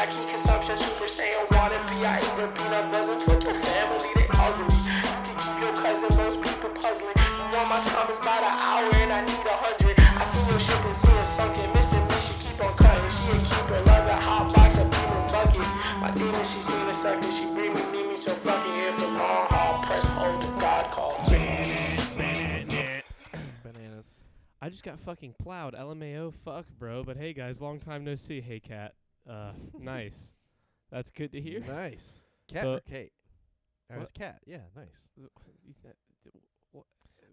I keep consumption, Super Saiyan, water, B.I. eat a peanut buzzing. Fuck your family, they ugly. You can keep your cousin, most people puzzling. You want my time is about an hour and I need 100. I seen your ship and see it sunken, missing me, she keep on cutting. She ain't keep her love a hot box, a beaming bucket. My demon, she seen a sucker, she bring me, need me, so fucking here for long haul. Press hold if God calls. Bananas. I just got fucking plowed. LMAO, fuck, bro. But hey, guys, long time no see. Hey, Cat. Nice. That's good to hear. Nice. Cat or Kate? That was Cat. Yeah, nice.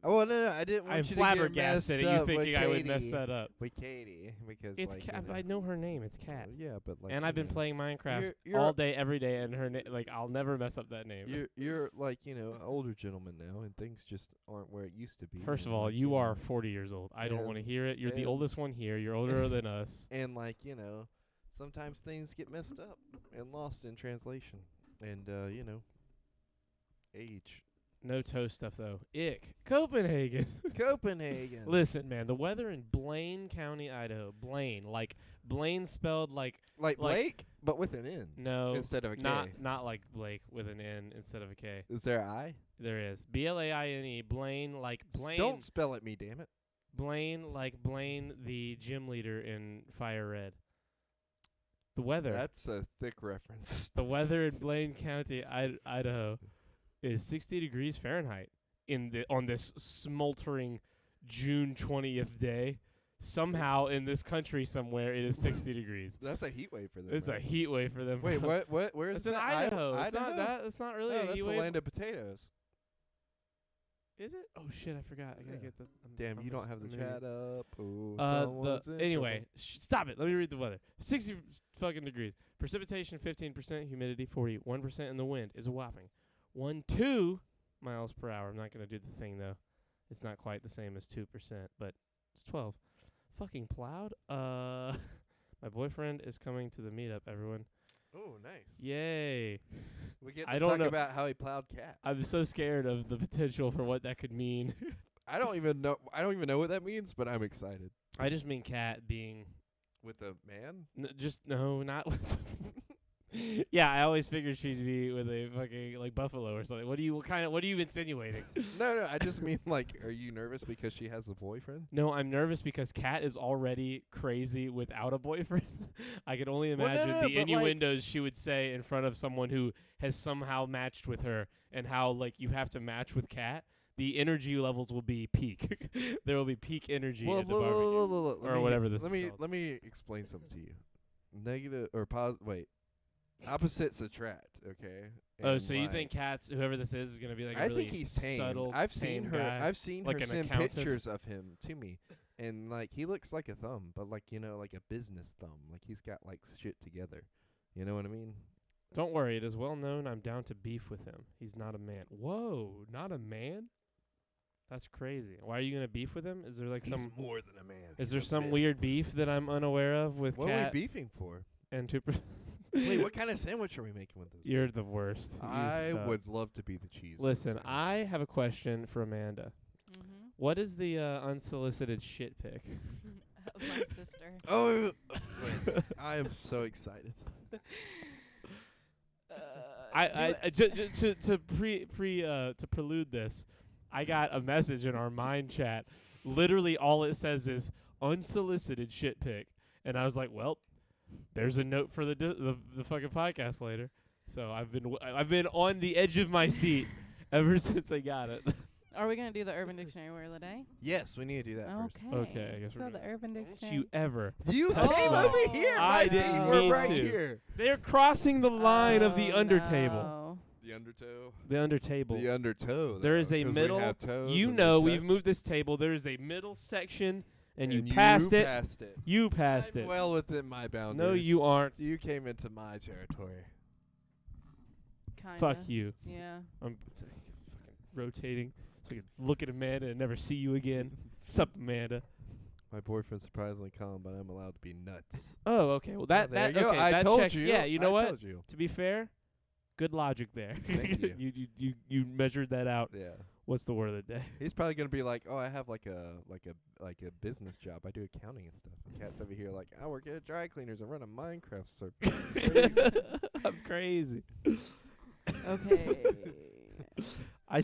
Oh, well, no, I didn't want I'm you to get flabbergasted messed at you up thinking with I would mess Katie. that up. With Katie, because It's like, Cat. you know. I know her name. It's Cat. Yeah, but like, And you I've been know, playing Minecraft you're all day, every day, and her like I'll never mess up that name. You're like, you know, an older gentleman now, and things just aren't where it used to be. First of and, all, like, you know, are 40 years old. I don't want to hear it. You're the and- oldest one here. You're older than us. And like, you know, sometimes things get messed up and lost in translation, and you know, age. No toe stuff though. Ick. Copenhagen. Copenhagen. Listen, man, the weather in Blaine County, Idaho. Blaine, like Blaine spelled like Blake, but with an N. no, Instead of a K. not like Blake with an N instead of a K. Is there an I? There is Blaine. Blaine like Blaine. Don't spell at me, damn it. Blaine like Blaine, the gym leader in Fire Red. The weather. That's a thick reference. The weather in Blaine County, Idaho, is 60 degrees Fahrenheit on this smoldering June 20th day. Somehow in this country somewhere it is 60 degrees. That's a heat wave for them. It's a right? heat wave for them. Wait, what? Where is It's in that? Idaho. It's Idaho? not that. It's not really Oh, a that's heat the wave. land of potatoes. Is it? Oh shit! I forgot. I gotta Yeah. get the. Damn, you don't have the chat up. Ooh, Anyway, stop it. Let me read the weather. 60 fucking degrees. Precipitation 15%. Humidity 41%. And the wind is a whopping 2 miles per hour. I'm not gonna do the thing though. It's not quite the same as 2%, but it's 12. Fucking plowed. My boyfriend is coming to the meetup. Everyone. Oh, nice. Yay. We get I to don't talk know. about how he plowed Cat. I'm so scared of the potential for what that could mean. I don't even know what that means, but I'm excited. I just mean cat being With a man? not with yeah, I always figured she'd be with a fucking like buffalo or something. What are you insinuating? No, I just mean like, are you nervous because she has a boyfriend? No, I'm nervous because Kat is already crazy without a boyfriend. I can only Well, no, imagine no, the but, like- innuendos she would say in front of someone who has somehow matched with her, and how like you have to match with Kat. The energy levels will be peak. There will be peak energy at the barbecue. Or whatever this is called. Let me explain something to you. Negative or positive. Wait. Opposites attract. Okay. Oh, And, so you like, think Kat's whoever this is going to be like a I really think he's tame. subtle, I've seen tame her. guy? I've seen Like her an send accountant? pictures of him to me, and like he looks like a thumb, but like, you know, like a business thumb. Like he's got like shit together. You know what I mean? Don't worry, it is well known I'm down to beef with him. He's not a man. Whoa, not a man? That's crazy. Why are you gonna beef with him? Is there like He's some? more than a man. Is He's there a some man. weird beef that I'm unaware of with What Kat are we beefing for? and 2%? Wait, what kind of sandwich are we making with this? You're the worst. You I suck. would love to be the cheese. Listen. I have a question for Amanda. Mm-hmm. What is the unsolicited shit pic? My sister. Oh, wait, I am so excited. To prelude this, I got a message in our mind chat. Literally, all it says is unsolicited shit pic, and I was like, "Well, there's a note for the fucking podcast later." So I've been on the edge of my seat ever since I got it. Are we gonna do the Urban Dictionary word of the day? Yes, we need to do that first. Okay. Okay, I guess so we're the gonna- Urban Don't Dictionary. you ever? You Touch came me. over here. I My didn't feet were mean right to. here. They're crossing the line of the Oh, undertable. no. The undertow. The undertable. The undertow. There is a middle. You know, we've moved this table. There is a middle section, and you passed it. Passed it. You passed I'm it. well within my boundaries. No, you aren't. You came into my territory. Kinda. Fuck you. Yeah. I'm fucking rotating so I can look at Amanda and never see you again. Sup, Amanda? My boyfriend's surprisingly calm, but I'm allowed to be nuts. Oh, okay. Well, that There that you go. okay. I that told checks. you. Yeah, you know I what? told you. To be fair, good logic there. Thank you. you measured that out Yeah. What's the word of the day? He's probably gonna be like, "Oh, I have like a business job. I do accounting and stuff." And Cat's over here like, "I work at dry cleaners. I run a Minecraft server." I'm crazy. Okay. I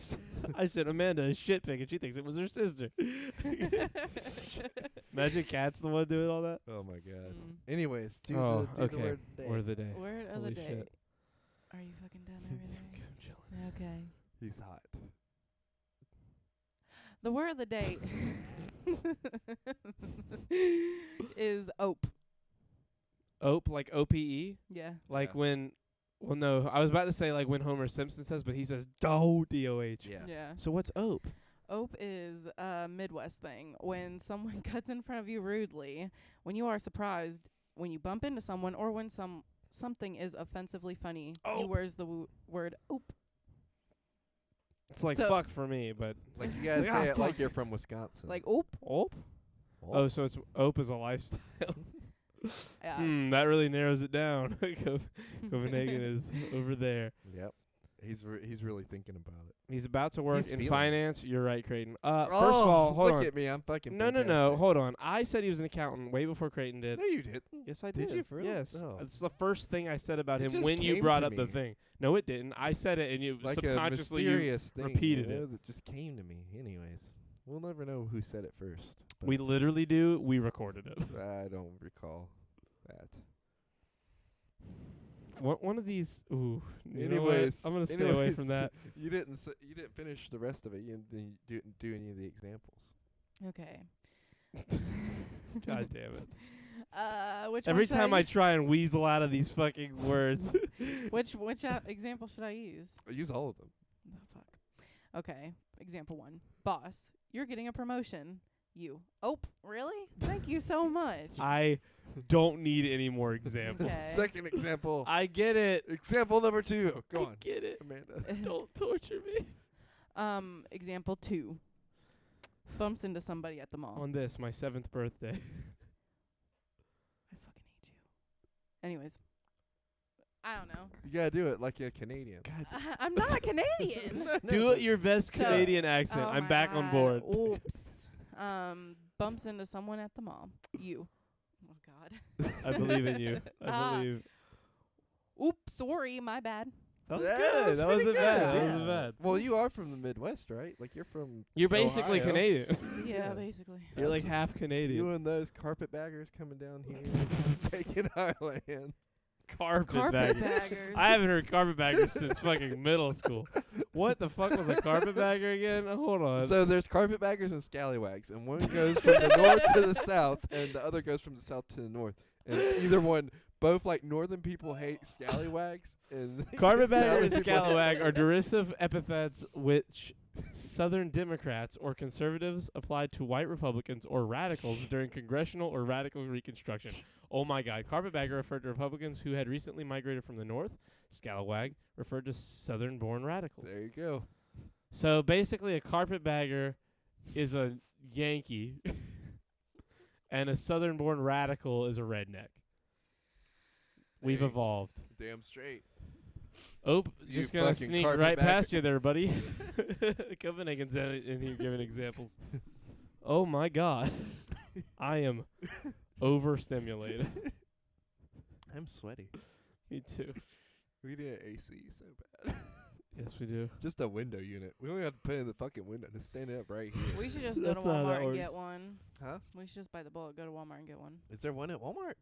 said Amanda a shit pic, and she thinks it was her sister. Imagine Cat's the one doing all that. Oh my god. Mm. Anyways, do Oh, the okay. word of the day. Word of the day. Word of the Holy day. shit. Are you fucking done over there? I'm chilling. Okay. He's hot. The word of the day is ope. Ope, like OPE? Yeah. Like Yeah. when, well, no, I was about to say like when Homer Simpson says, but he says DOH. Yeah. Yeah. So what's ope? Ope is a Midwest thing. When someone cuts in front of you rudely, when you are surprised, when you bump into someone, or when something is offensively funny, you Ope. word word ope. It's like So- fuck for me, but Like you guys Like, say ah, it like fuck. you're from Wisconsin. Like ope. ope? Oh, so it's ope is a lifestyle. Yeah. That really narrows it down. Copenhagen is over there. Yep. He's really thinking about it. He's about to work He's in feeling it. finance. You're right, Creighton. First of all, hold look on. at me. I'm fucking No, fantastic. hold on. I said he was an accountant way before Creighton did. No, you didn't. Yes, I Did did. you for real? Yes. Oh. It's the first thing I said about It him just when you came brought to up the me. thing. No, it didn't. I said it, and you Like a subconsciously mysterious thing, repeated you know, it. that just came to me. Anyways, we'll never know who said it first. but We literally do. We recorded it. I don't recall that. One of these. Ooh. You know what? Anyways, I'm gonna stay away from that. You didn't finish the rest of it. You didn't do any of the examples. Okay. God damn it. Which Every one should time I use? try and weasel out of these fucking words. which example should I use? Use all of them. Oh, fuck. Okay. Example 1. Boss, you're getting a promotion. You. Ope. Really? Thank you so much. I don't need any more examples. Okay. Second example. I get it. Example number 2. Go I on, get it. Amanda. Don't torture me. Example 2. Bumps into somebody at the mall. On this, my 7th birthday. I fucking hate you. Anyways. I don't know. You gotta do it like a Canadian. God. I'm not a Canadian. Do it your best So- Canadian accent. Oh I'm my back on God. board. Oops. Bumps into someone at the mall. You. Oh God. I believe in you. I Ah. believe. Oops. Sorry. My bad. That was Yeah, good. that's That pretty wasn't good, bad. That yeah. wasn't bad. Well, you are from the Midwest, right? Like you're from. You're basically Ohio. Canadian. Yeah, Yeah. basically. You're like That's- half Canadian. You and those carpetbaggers coming down here, taking our land. Carpetbaggers. Carpetbaggers. I haven't heard carpetbaggers since fucking middle school. What the fuck was a carpetbagger again? Hold on. So there's carpetbaggers and scallywags, and one goes from the north to the south, and the other goes from the south to the north. And either one, both like northern people hate scallywags, and Carpetbagger southern and people scallywag hate are derisive epithets which Southern Democrats or conservatives applied to white Republicans or radicals during congressional or radical reconstruction. Oh my God. Carpetbagger referred to Republicans who had recently migrated from the north. Scallywag referred to Southern-born radicals. There you go. So basically a carpetbagger is a Yankee and a Southern-born radical is a redneck. We've There you- evolved. Damn straight. Oh, You just gonna fucking sneak right carpetbagger. past you there, buddy. Copenhagen's in here giving examples. Oh my God, I am overstimulated. I'm sweaty. Me too. We need an AC so bad. Yes, we do. Just a window unit. We only have to put in the fucking window to stand it up right here. We should just go to That's not how that Walmart and works. get one. Huh? We should just buy the bullet, go to Walmart and get one. Is there one at Walmart?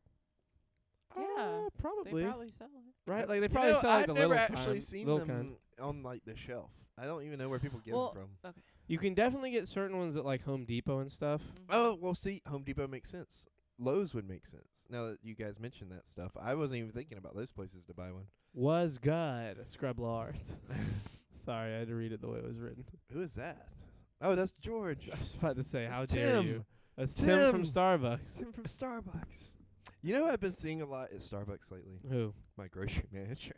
Yeah, They probably. probably sell it. Right, like they You probably know, sell like I've the never little actually kind, seen little them kind. on like the shelf. I don't even know where people get Well, them from. Okay. You can definitely get certain ones at like Home Depot and stuff. Mhm. Oh, well, see, Home Depot makes sense. Lowe's would make sense. Now that you guys mentioned that stuff, I wasn't even thinking about those places to buy one. Was good, Scrub Lord. Sorry, I had to read it the way it was written. Who is that? Oh, that's George. I was about to say, how That's dare Tim. you? That's Tim from Tim. Starbucks. Tim from Starbucks. You know who I've been seeing a lot at Starbucks lately? Who? My grocery manager.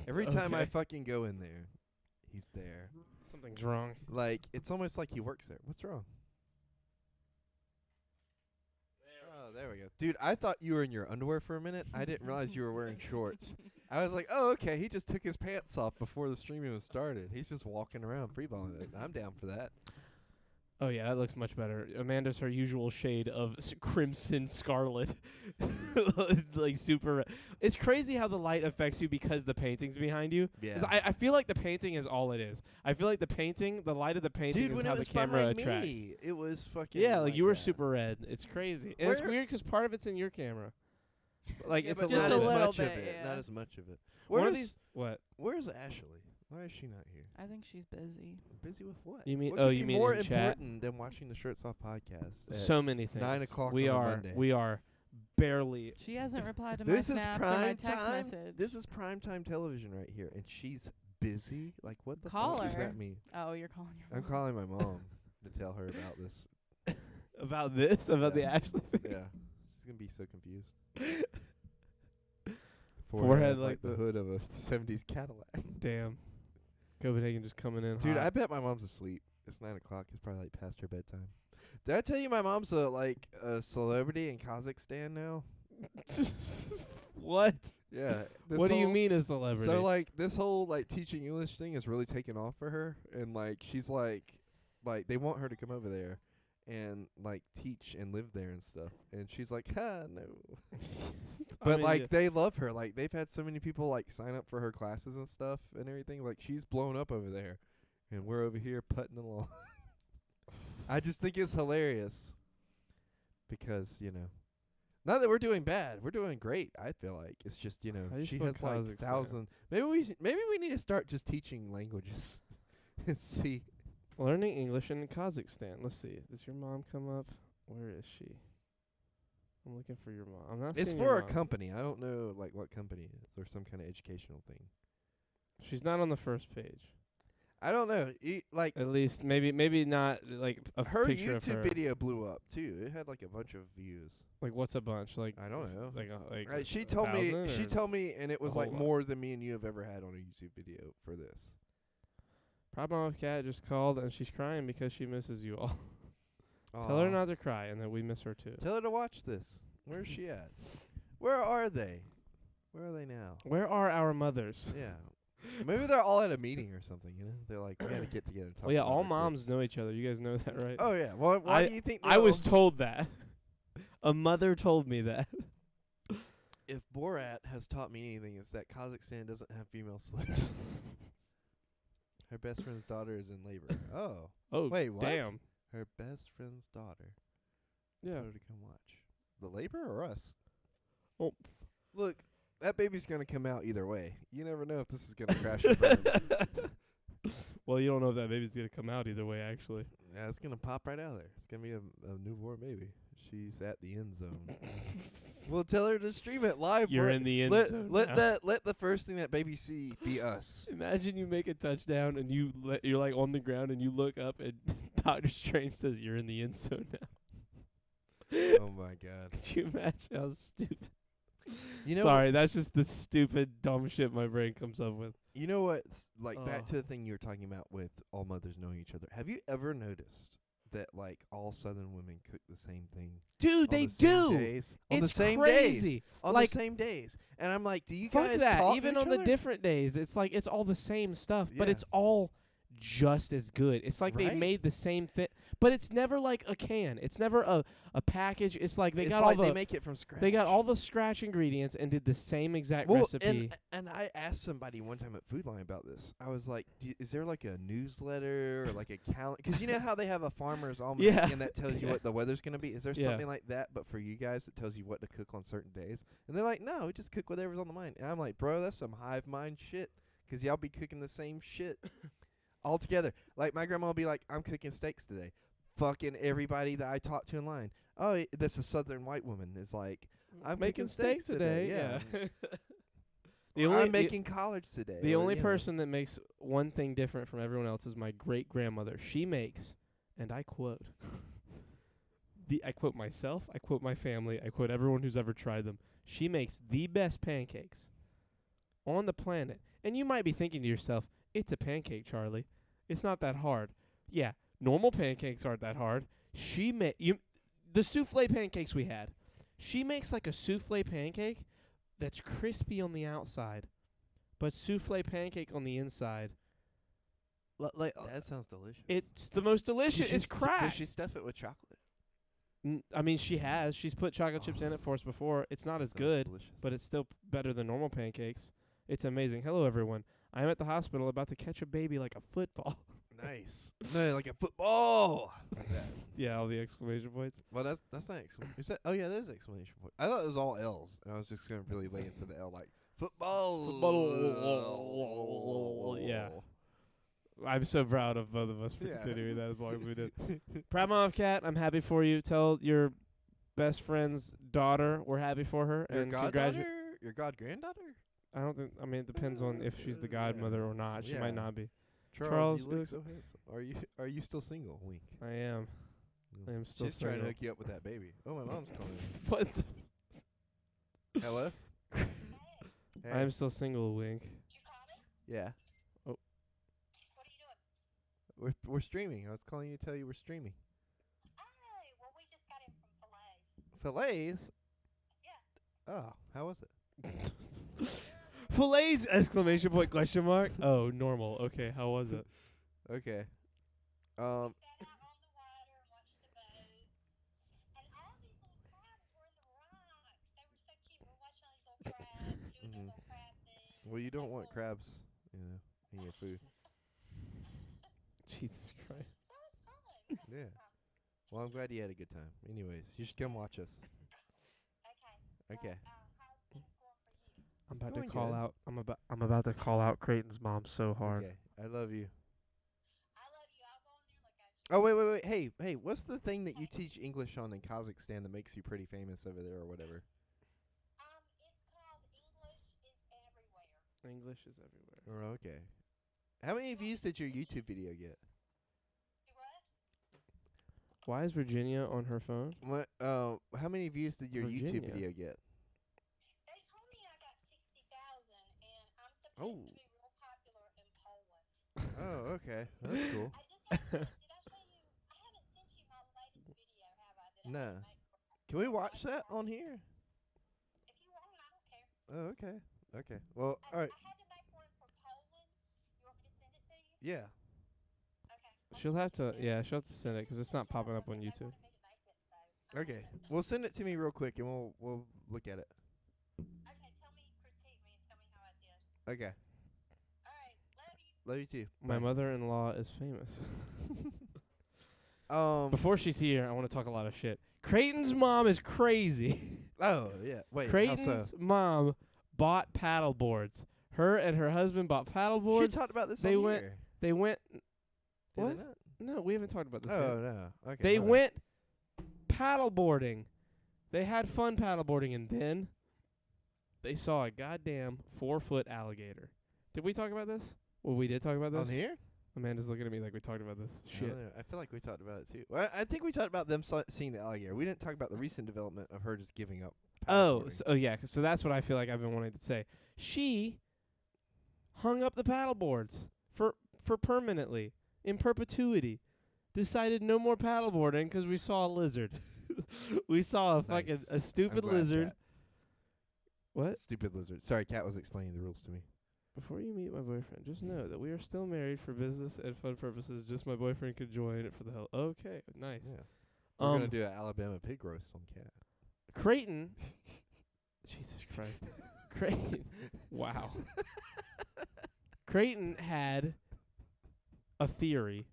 Every time I Okay. fucking go in there, he's there. Something's wrong. Like, it's almost like he works there. What's wrong? Oh, there we go. Dude, I thought you were in your underwear for a minute. I didn't realize you were wearing shorts. I was like, oh, okay. He just took his pants off before the stream even started. He's just walking around freeballing it. I'm down for that. Oh yeah, that looks much better. Amanda's her usual shade of crimson scarlet, like super. It's crazy how the light affects you because the painting's behind you. 'Cause Yeah. I feel like the painting is all it is. I feel like the light of the painting Dude, is when how it the was camera behind attracts. me, it was fucking. Yeah, like you were that. super red. It's crazy, and it's Where- weird 'cause part of it's in your camera. Like Yeah, it's but a just not a as little. little much of bit, it. yeah. Not as much of it. One of Where's these. What? Where's Ashley? Why is she not here? I think she's busy. Busy with what? You mean- What oh, could you be mean more in chat? important than watching the Shirts Off podcast? at So many things. 9 o'clock We on a are. Monday. We are barely. She hasn't replied to This my is snaps or my prime text time. message. This is primetime television right here, and she's busy. Like, what the Call fuck does her. that mean? Oh, you're calling your I'm mom. calling my mom to tell her about this. About this? About the Yeah. Ashley thing? Yeah, she's gonna be so confused. Forehead like like the the- hood of a '70s Cadillac. Damn. Copenhagen just coming in Dude, hot. I bet my mom's asleep. It's 9 o'clock. It's probably like past her bedtime. Did I tell you my mom's a celebrity in Kazakhstan now? What? Yeah. this What do you whole- mean a celebrity? So like this whole like teaching English thing is really taking off for her, and like she's like they want her to come over there and like teach and live there and stuff, and she's like, no. But like they love her. Like they've had so many people like sign up for her classes and stuff and everything. Like she's blown up over there, and we're over here putting along. I just think it's hilarious because not that we're doing bad, we're doing great. I feel like it's just How do you she spell has like Kazakhstan? 1,000. Maybe we need to start just teaching languages and see. Learning English in Kazakhstan. Let's see. Does your mom come up? Where is she? I'm looking for your mom. I'm not It's seeing for your a mom. company. I don't know like what company it is or some kind of educational thing. She's not on the first page. I don't know. Like At least maybe not like a her picture of her. YouTube video blew up too. It had like a bunch of views. Like what's a bunch? Like I don't know. like She a told me. 1,000 She or- told me, and it was whole like lot? more than me and you have ever had on a YouTube video for this. Problem with Cat just called and she's crying because she misses you all. Tell her Aw. not to cry and that we miss her too. Tell her to watch this. Where's she at? Where are they? Where are they now? Where are our mothers? Yeah. Maybe they're all at a meeting or something. They're like, we gotta get together and talk. Well, yeah, about all our moms kids." know each other. You guys know that, right? Oh yeah. Well, why do you think? I was told that. A mother told me that. if Borat has taught me anything, it's that Kazakhstan doesn't have female slaves. Her best friend's daughter is in labor. Oh. Oh, Wait, what? damn. Her best friend's daughter. Yeah. Told her to come watch. The labor or us? Oh. Look, that baby's gonna come out either way. You never know if this is gonna crash or burn. Well, you don't know if that baby's gonna come out either way, actually. Yeah, it's gonna pop right out of there. It's gonna be a newborn baby. She's at the end zone. We'll tell her to stream it live. You're for in the end let zone let now. let the first thing that baby see be us. Imagine you make a touchdown and you're like on the ground and you look up and Doctor Strange says you're in the end zone now. Oh my god. Could you imagine how stupid? You know Sorry, that's just the stupid dumb shit my brain comes up with. You know what? Like back Oh. to the thing you were talking about with all mothers knowing each other. Have you ever noticed that like all Southern women cook the same thing? Dude, on they the same do. days, on the It's same crazy. days. On Like- the same days. And I'm like, do you Fuck guys that. talk Even to on each the other? different days, it's like it's all the same stuff, but Yeah. it's all just as good. It's like they Right? made the same thing, but it's never like a can. It's never a package. It's like they It's got like all they the make it from scratch. they got all the scratch ingredients and did the same exact well, recipe. and I asked somebody one time at Food Line about this. I was like, is there like a newsletter or like a calendar? Because you know how they have a farmer's almanac Yeah. and that tells you Yeah. what the weather's going to be? Is there Yeah. something like that, but for you guys that tells you what to cook on certain days? And they're like, no, we just cook whatever's on the mind. And I'm like, bro, that's some hive mind shit. Because y'all be cooking the same shit all together. Like my grandma will be like, I'm cooking steaks today. Fucking everybody that I talk to in line. Oh, that's a Southern white woman. Is like, I'm making cooking steaks today. Yeah. The Or only I'm making college today. the or, only you know. person that makes one thing different from everyone else is my great grandmother. She makes, and I quote, I quote myself, I quote my family, I quote everyone who's ever tried them. She makes the best pancakes on the planet. And you might be thinking to yourself, it's a pancake, Charlie. It's not that hard. Yeah, normal pancakes aren't that hard. The souffle pancakes we had. She makes like a souffle pancake that's crispy on the outside, but souffle pancake on the inside. Like That sounds delicious. it's the most delicious. It's Does crack. she stuff it with chocolate? I mean, she has. She's put chocolate chips in it for us before. It's not as Sounds good, delicious. but it's still better than normal pancakes. It's amazing. Hello, everyone. I'm at the hospital about to catch a baby like a football. nice. No, like a football. Like that. Yeah, all the exclamation points. Well, that's not exclamation. Is that? Oh yeah, that is exclamation point. I thought it was all L's, and I was just gonna really lay into the L like football. Football. Yeah. I'm so proud of both of us for Yeah. continuing that as long as we did. Proud mom of Cat, I'm happy for you. Tell your best friend's daughter we're happy for her. Your and goddaughter? Your god granddaughter? I don't think. I mean, it depends on if she's the godmother or not. She Yeah. might not be. Charles, Charles, you look so handsome. Are you still single? Wink. I am. I am still She's trying to single. hook you up with that baby. Oh, my mom's calling. What? Hello. Hey. I am still single. Wink. Yeah. Oh. What are you doing? We're streaming. I was calling you to tell you we're streaming. Oh, well, we just got in from Fillets. Fillets? Yeah. Oh, how was it? Fillets! Exclamation point! Question mark. Oh, normal. Okay, how was it? Okay. We sat out on the water and watched the boats. And all these little crabs were in the rocks. They were so cute. We're watching all these little crabs doing their little crab things. Well, you So don't want cool. crabs, in your food. Jesus Christ. So it was fun. We had a Yeah. good time. Well, I'm glad you had a good time. Anyways, you should come watch us. Okay. Okay. How's things going for you? I'm It's about to going call good. out. I'm about to call out Creighton's mom so hard. Okay. I love you. I love you. I'll go in there and look at you. Oh, wait. Hey, what's the thing that you teach English on in Kazakhstan that makes you pretty famous over there or whatever? It's called English is Everywhere. English is everywhere. Oh, okay. How many views did your YouTube video get? You what? Why is Virginia on her phone? What? How many views did your YouTube Virginia. video get? They told me I got 60,000, and I'm supposed Oh. to be real popular in Poland. Oh, okay. That's cool. I just have to, did I show you? I haven't sent you my latest video, have I? That I No. had to make for Can we watch that on here? If you want, I don't care. Oh, okay. Okay. Well, all right. I had to make one for Poland. You want me to send it to you? Yeah. Okay. She'll have to. Yeah, she'll have to send it 'cause it's not popping up on YouTube. Okay. Well, send it to me real quick, and we'll look at it. Okay, tell me, critique me, and tell me how I did. Okay. All right, love you. Love you too. My Bye. mother-in-law is famous. Um. Before she's here, I want to talk a lot of shit. Creighton's mom is crazy. Oh yeah. Wait. How Creighton's so? mom bought paddle boards. Her and her husband bought paddle She boards. talked about this. They on went- here. They went. Did What? they not? No, we haven't talked about this Oh yet. no. Okay. They my bad. went paddle boarding. They had fun paddle boarding, and then they saw a goddamn 4-foot alligator. Did we talk about this? Well, we did talk about this. on here. Amanda's looking at me like we talked about this. I Shit. don't know. I feel like we talked about it too. Well, I think we talked about them seeing the alligator. We didn't talk about the recent development of her just giving up. Oh, paddleboarding. so yeah. So that's what I feel like I've been wanting to say. She hung up the paddle boards for permanently, in perpetuity. Decided no more paddleboarding 'cause we saw a lizard. We saw a fucking Nice. a stupid I'm glad, lizard. Kat. What? Stupid lizard. Sorry, Kat was explaining the rules to me. Before you meet my boyfriend, just know that we are still married for business and fun purposes. Just my boyfriend could join it for the hell. Okay, nice. Yeah. We're gonna do an Alabama pig roast on Kat. Creighton. Jesus Christ. Creighton. Wow. Creighton had a theory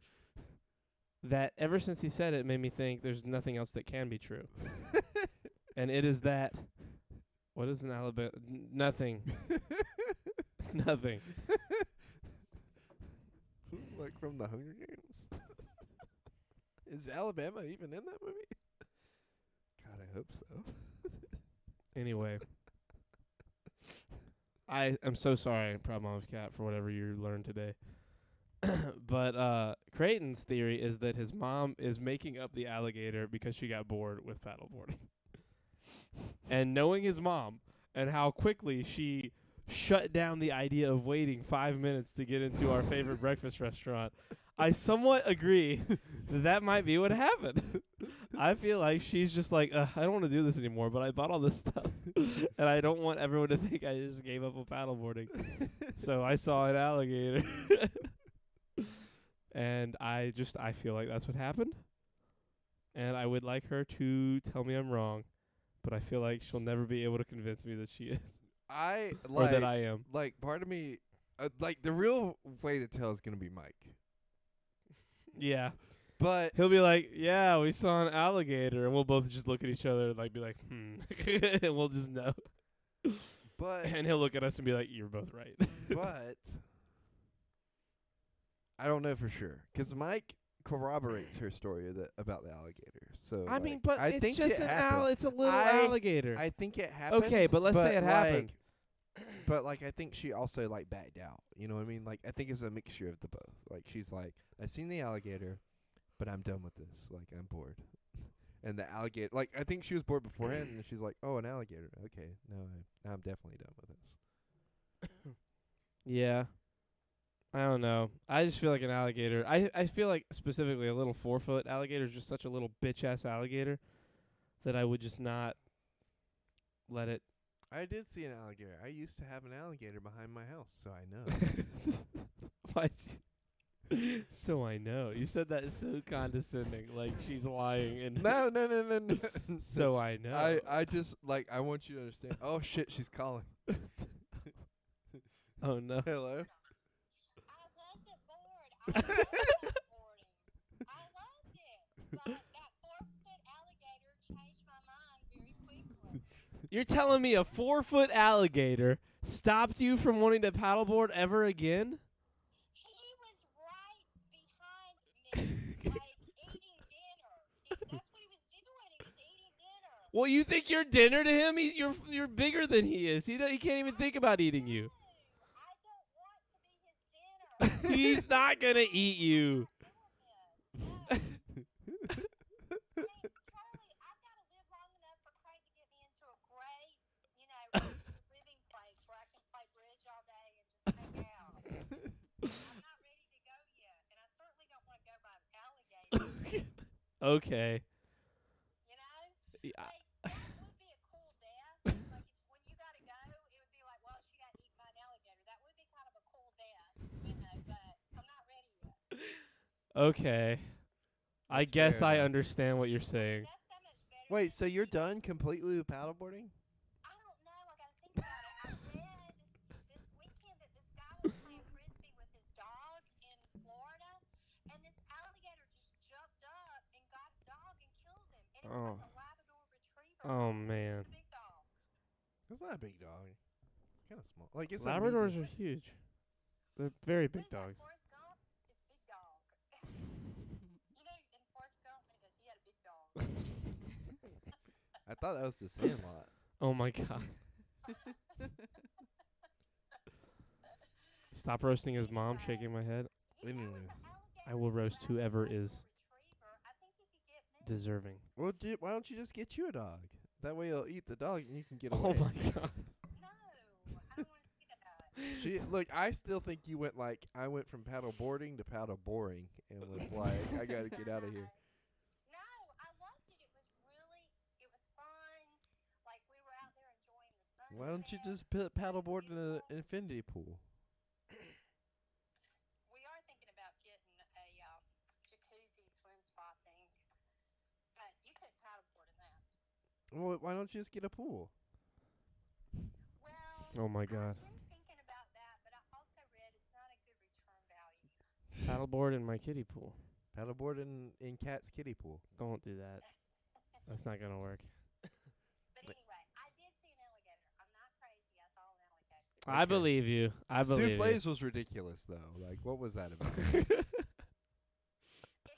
that ever since he said it made me think there's nothing else that can be true. And it is that. What is an Alabama? Nothing. Nothing. Like from the Hunger Games. Is Alabama even in that movie? God, I hope so. Anyway. I am so sorry, Proud Mom's Cat, for whatever you learned today. But Creighton's theory is that his mom is making up the alligator because she got bored with paddleboarding. And knowing his mom and how quickly she shut down the idea of waiting 5 minutes to get into our favorite breakfast restaurant, I somewhat agree that might be what happened. I feel like she's just like, I don't want to do this anymore, but I bought all this stuff, and I don't want everyone to think I just gave up on paddleboarding. So I saw an alligator, and I feel like that's what happened, and I would like her to tell me I'm wrong, but I feel like she'll never be able to convince me that she is, or that I am. Like, part of me, like, the real way to tell is gonna be Mike. Yeah. But He'll be like, yeah, we saw an alligator, and we'll both just look at each other and like be like, and we'll just know. But And he'll look at us and be like, you're both right. but I don't know for sure, 'cause Mike corroborates her story about the alligator. So I like, mean, but I it's think just it an happened. it's a little I- alligator. I think it happened. Okay, but let's say it happened. But like, I think she also like backed out. You know what I mean? Like, I think it's a mixture of the both. Like, she's like, I seen the alligator, but I'm done with this. Like, I'm bored. And the alligator, like, I think she was bored beforehand, and she's like, oh, an alligator. Okay, now I'm definitely done with this. Yeah. I don't know. I just feel like an alligator. I feel like specifically a little 4-foot alligator is just such a little bitch-ass alligator that I would just not let it. I did see an alligator. I used to have an alligator behind my house, so I know. Why'd you- So I know. You said that so condescending, like she's lying. And No. So I know. I just, like, I want you to understand. Oh, shit, she's calling. Oh no. Hello? I wasn't bored. I loved paddleboarding. I loved it. But that 4-foot alligator changed my mind very quickly. You're telling me a 4-foot alligator stopped you from wanting to paddleboard ever again? He was right behind me, like eating dinner. That's what he was doing. He was eating dinner. Well, you think you're dinner to him? You're bigger than he is. He can't even think about eating you. I don't want to be his dinner. He's not gonna eat you. I'm not doing this. No. I mean, Charlie, I've got to live long enough for Craig to get me into a great, assisted living place where I can play bridge all day and just hang out. I'm not ready to go yet, and I certainly don't want to go by an alligator. Okay. You know? Yeah. Like, that would be a cool death. Like, when you got to go, it would be like, well, she got eaten by an alligator. That would be kind of a cool death, but I'm not ready yet. Okay. I That's guess fair I enough. understand what you're saying. That's so much better. Wait, than so you're you. done completely with paddleboarding? I don't know. I got to think about it. I read this weekend that this guy was playing frisbee with his dog in Florida, and this alligator just jumped up and got the dog and killed him. And it was like a Labrador retriever. Oh It man. was a big dog. That's not a big dog. It's kind of small. Like, it's Labradors a are huge. They're very big What dogs. is that, Forrest Gump? It's big dog. In Forrest Gump, he goes, he had a big dog. I thought that was the Sandlot. Oh my god. Stop roasting his mom, shaking my head. Anyway. I will roast whoever is I think he could get me. deserving. Well, why don't you just get you a dog? That way he'll eat the dog and you can get Oh away. my god. No, I don't want to see that. She look. I still think you went like I went from paddle boarding to paddle boring and was like, I gotta get out of here. No, I loved it. It was fun. Like, we were out there enjoying the sun. Why don't you just paddleboard in an infinity pool? We are thinking about getting a jacuzzi swim spot thing. But you could paddleboard in that. Well, why don't you just get a pool? Well, Oh my god. I've been thinking about that, but I also read it's not a good return value. Paddleboard in my kiddie pool. Paddleboard in Cat's kiddie pool. Don't do that. That's not gonna work. But anyway, I did see an alligator. I'm not crazy. I saw an alligator. I believe you. I believe Souffles was ridiculous though. Like, what was that about? you. It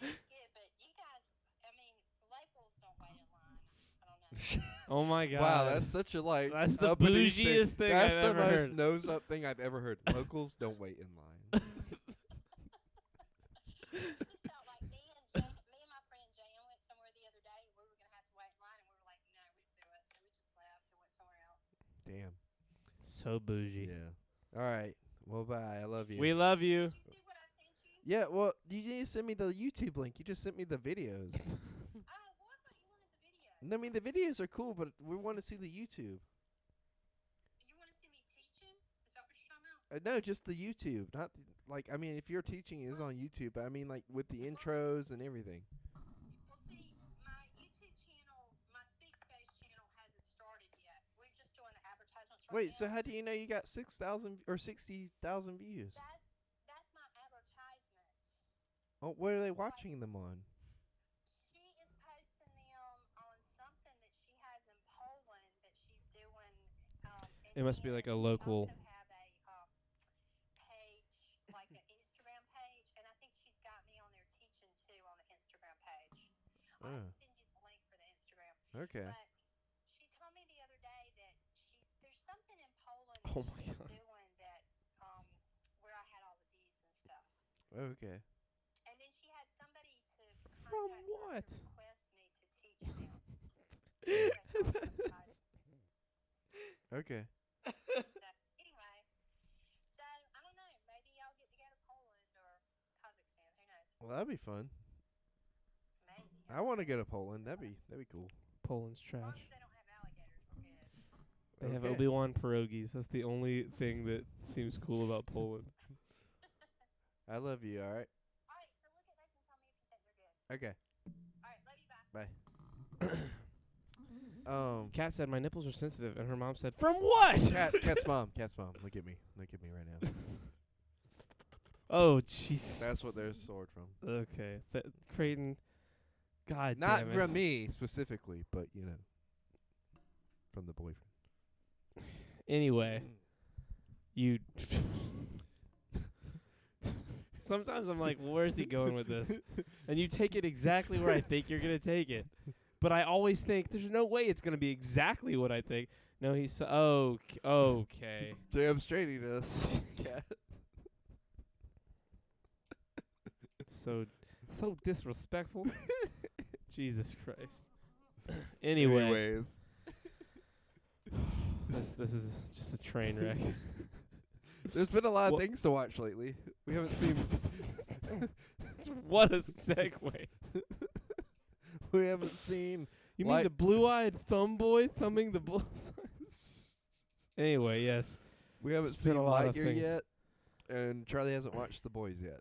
is good, but you guys, I mean, lake wolves don't wait in line. I don't know. Oh my god. Wow, that's such a like. That's the uppity bougiest thing That's I've the ever most heard. nose up thing I've ever heard. Locals don't wait in line. It just felt like me and my friend Jan went somewhere the other day. We were gonna have to wait in line, and we were like, no, we didn't do it. So we just left and went somewhere else. Damn. So bougie. Yeah. All right. Well, bye. I love you. We love you. Did you see what I sent you? Yeah. Well, you need to send me the YouTube link. You just sent me the videos. Oh, what? I mean, the videos are cool, but we want to see the YouTube. You want to see me teaching? Is that what you're talking about? No, just the YouTube. Not like, I mean, if you're teaching, it's on YouTube. But I mean, like with the intros and everything. Well, see, my YouTube channel, my Speak Space channel hasn't started yet. We're just doing the advertisements right Wait, now. so how do you know you got 6,000 or 60,000 views? That's my advertisements. Oh, what are they watching them on? She is posting them on something that she has in Poland that she's doing. It must be like a we local. also have a page, like an Instagram page, and I think she's got me on there teaching too on the Instagram page. I'll have to send you the link for the Instagram. Okay. But she told me the other day that there's something in Poland Oh that my she's God. doing that where I had all the views and stuff. Okay. And then she had somebody to From contact her what? to request me to teach them. That's all advertising. Okay. So, anyway, so I don't know. Maybe I'll get to go to Poland or Kazakhstan. Who knows? Well, that'd be fun. Maybe. I want to go to Poland. That'd be cool. Poland's As long trash. as they don't have alligators, we're good. They have Okay. Obi-Wan pierogies. That's the only thing that seems cool about Poland. I love you. All right. All right, so look at this and tell me if you think they're good. Okay. All right, love you. Bye. Kat said my nipples are sensitive, and her mom said, "From what?" Cat's mom. Look at me. Look at me right now. Oh, jeez. That's what they're soared from. Okay, Creighton. God Not damn it. from me specifically, but from the boyfriend. Anyway, you. Sometimes I'm like, well, where's he going with this? And you take it exactly where I think you're gonna take it. But I always think there's no way it's gonna be exactly what I think. No, he's okay. Damn straight he does. Cat. So disrespectful. Jesus Christ. Anyway, Anyways. this is just a train wreck. There's been a lot of Wha- things to watch lately. We haven't seen. What a segue. We haven't seen. You mean the blue-eyed thumb boy thumbing the bull signs? Anyway, yes. We haven't It's been seen a lot of Lightyear things. yet, and Charlie hasn't watched The Boys yet.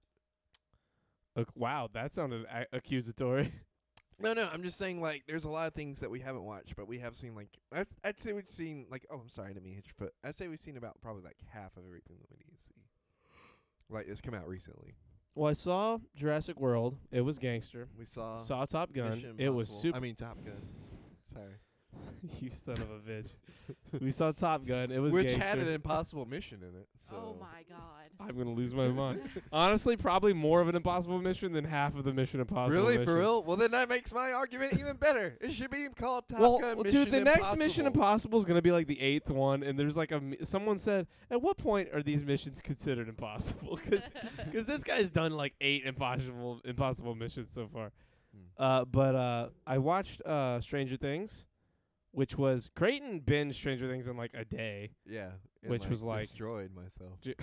Wow, that sounded accusatory. No, I'm just saying, like, there's a lot of things that we haven't watched, but we have seen, like, I'd say we've seen, like, oh, I'm sorry, I didn't mean to hit your foot. I'd say we've seen about probably, like, half of everything that we need to see. Like, it's come out recently. Well, I saw Jurassic World. It was gangster. We saw Top Gun. Mission It was Impossible. super. I mean, Top Gun. Sorry. You son of a bitch. We saw Top Gun. It was Which gangster. had an impossible mission in it. So. Oh my God. I'm gonna lose my mind. Honestly, probably more of an impossible mission than half of the Mission Impossible. Really? missions. For real? Well, then that makes my argument even better. It should be called Top Well, Gun dude, Mission the Impossible. next Mission Impossible is gonna be like the 8th one, and there's like someone said, at what point are these missions considered impossible? Because this guy's done like 8 impossible missions so far. But I watched Stranger Things, which was Creighton binged Stranger Things in like a day. Yeah. and, Which was like- destroyed myself. J-